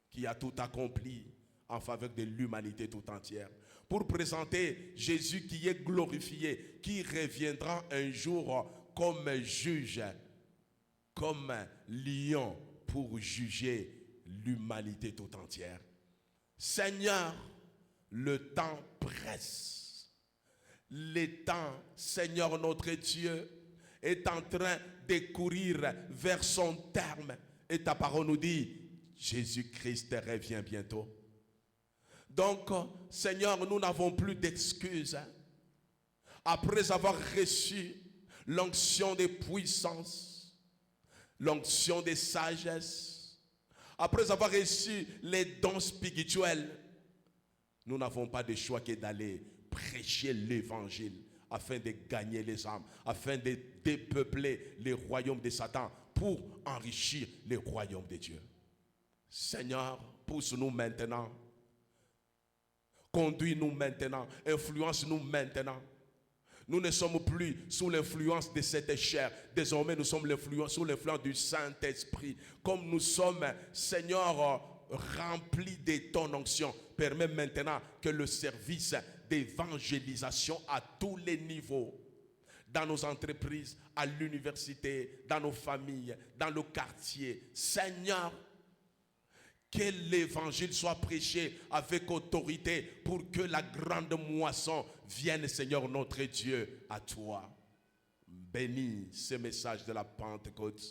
qui a tout accompli en faveur de l'humanité tout entière. Pour présenter Jésus qui est glorifié, qui reviendra un jour comme juge, comme lion pour juger l'humanité tout entière. Seigneur, le temps presse. Le temps, Seigneur notre Dieu, est en train de courir vers son terme. Et ta parole nous dit, Jésus-Christ revient bientôt. Donc, Seigneur, nous n'avons plus d'excuses. Après avoir reçu l'onction de puissance, l'onction de sagesse, après avoir reçu les dons spirituels, nous n'avons pas de choix que d'aller prêcher l'évangile afin de gagner les âmes, afin de dépeupler les royaumes de Satan pour enrichir les royaumes de Dieu. Seigneur, pousse-nous maintenant. Conduis-nous maintenant, influence-nous maintenant. Nous ne sommes plus sous l'influence de cette chair. Désormais, nous sommes sous l'influence du Saint-Esprit. Comme nous sommes, Seigneur, remplis de ton onction, permets maintenant que le service d'évangélisation à tous les niveaux, dans nos entreprises, à l'université, dans nos familles, dans le quartier, Seigneur, que l'évangile soit prêché avec autorité pour que la grande moisson vienne, Seigneur notre Dieu, à toi. Bénis ce message de la Pentecôte.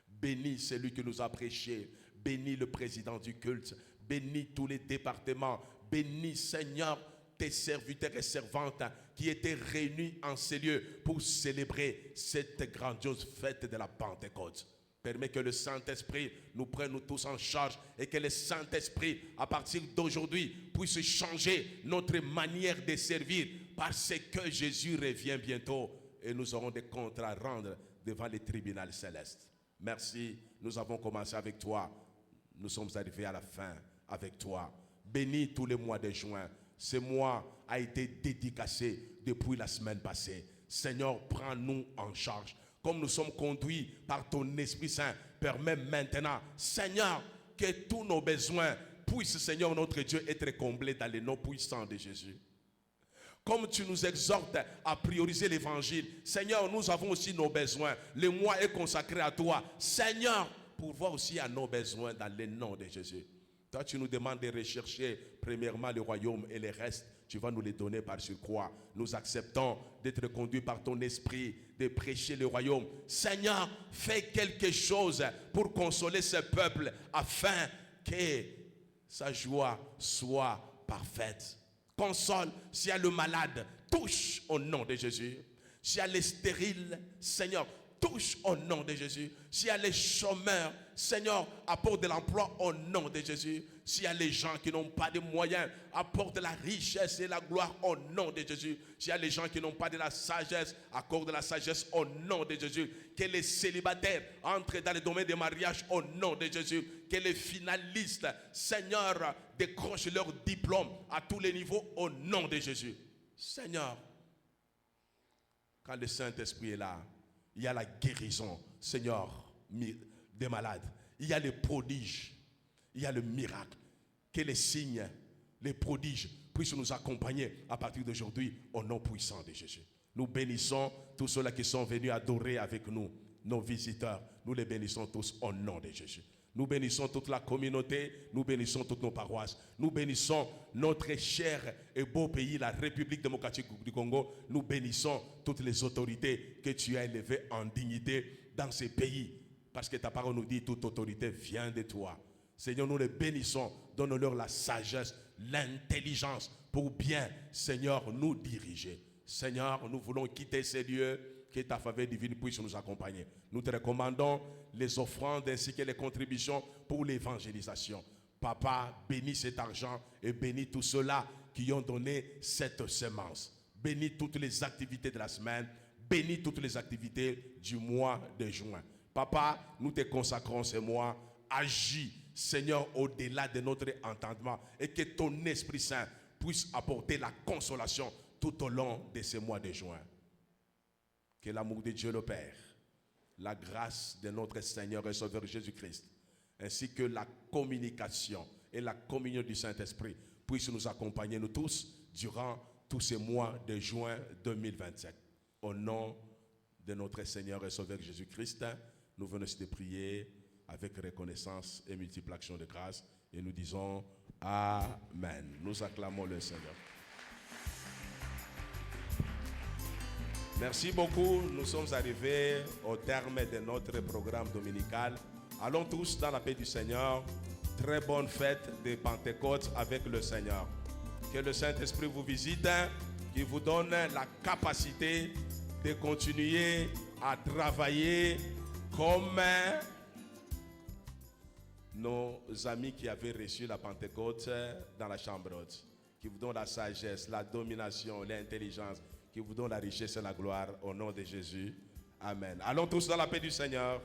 Bénis celui qui nous a prêché. Bénis le président du culte. Bénis tous les départements. Bénis, Seigneur, tes serviteurs et servantes qui étaient réunis en ces lieux pour célébrer cette grandiose fête de la Pentecôte. Permets que le Saint-Esprit nous prenne nous tous en charge et que le Saint-Esprit, à partir d'aujourd'hui, puisse changer notre manière de servir parce que Jésus revient bientôt et nous aurons des comptes à rendre devant les tribunaux célestes. Merci, nous avons commencé avec toi. Nous sommes arrivés à la fin avec toi. Bénis tous les mois de juin. Ce mois a été dédicacé depuis la semaine passée. Seigneur, prends-nous en charge. Comme nous sommes conduits par ton Esprit Saint, permets maintenant, Seigneur, que tous nos besoins puissent, Seigneur notre Dieu, être comblés dans les noms puissants de Jésus. Comme tu nous exhortes à prioriser l'évangile, Seigneur, nous avons aussi nos besoins. Le mois est consacré à toi. Seigneur, pourvois aussi à nos besoins dans le nom de Jésus. Toi, tu nous demandes de rechercher premièrement le royaume et les restes, tu vas nous les donner par surcroît. Nous acceptons d'être conduits par ton esprit, de prêcher le royaume. Seigneur, fais quelque chose pour consoler ce peuple afin que sa joie soit parfaite. Console, s'il y a le malade, touche au nom de Jésus. S'il y a les stériles, Seigneur, touche au nom de Jésus. S'il y a les chômeurs, Seigneur, apporte de l'emploi au nom de Jésus. S'il y a les gens qui n'ont pas de moyens, apporte de la richesse et la gloire au nom de Jésus. S'il y a les gens qui n'ont pas de la sagesse, accorde de la sagesse au nom de Jésus. Que les célibataires entrent dans le domaine des mariages au nom de Jésus. Que les finalistes, Seigneur, décrochent leur diplôme à tous les niveaux au nom de Jésus. Seigneur, quand le Saint-Esprit est là, il y a la guérison, Seigneur, des malades. Il y a les prodiges. Il y a le miracle. Que les signes, les prodiges puissent nous accompagner à partir d'aujourd'hui au nom puissant de Jésus. Nous bénissons tous ceux-là qui sont venus adorer avec nous, nos visiteurs. Nous les bénissons tous au nom de Jésus. Nous bénissons toute la communauté, nous bénissons toutes nos paroisses. Nous bénissons notre cher et beau pays, la République démocratique du Congo. Nous bénissons toutes les autorités que tu as élevées en dignité dans ces pays. Parce que ta parole nous dit, toute autorité vient de toi. Seigneur, nous les bénissons, donne-leur la sagesse, l'intelligence pour bien, Seigneur, nous diriger. Seigneur, nous voulons quitter ces lieux, que ta faveur divine puisse nous accompagner. Nous te recommandons les offrandes ainsi que les contributions pour l'évangélisation. Papa, bénis cet argent et bénis tous ceux-là qui ont donné cette semence. Bénis toutes les activités de la semaine, bénis toutes les activités du mois de juin. Papa, nous te consacrons ce mois, agis, Seigneur, au-delà de notre entendement et que ton Esprit Saint puisse apporter la consolation tout au long de ce mois de juin. Que l'amour de Dieu le Père, la grâce de notre Seigneur et Sauveur Jésus-Christ, ainsi que la communication et la communion du Saint-Esprit puissent nous accompagner, nous tous, durant tous ces mois de juin 2027. Au nom de notre Seigneur et Sauveur Jésus-Christ, nous venons de prier avec reconnaissance et multiple action de grâce et nous disons Amen. Nous acclamons le Seigneur. Merci beaucoup. Nous sommes arrivés au terme de notre programme dominical. Allons tous dans la paix du Seigneur. Très bonne fête de Pentecôte avec le Seigneur. Que le Saint-Esprit vous visite, qu'il vous donne la capacité de continuer à travailler comme nos amis qui avaient reçu la Pentecôte dans la chambre haute. Qui vous donne la sagesse, la domination, l'intelligence, qui vous donne la richesse et la gloire au nom de Jésus. Amen. Allons tous dans la paix du Seigneur.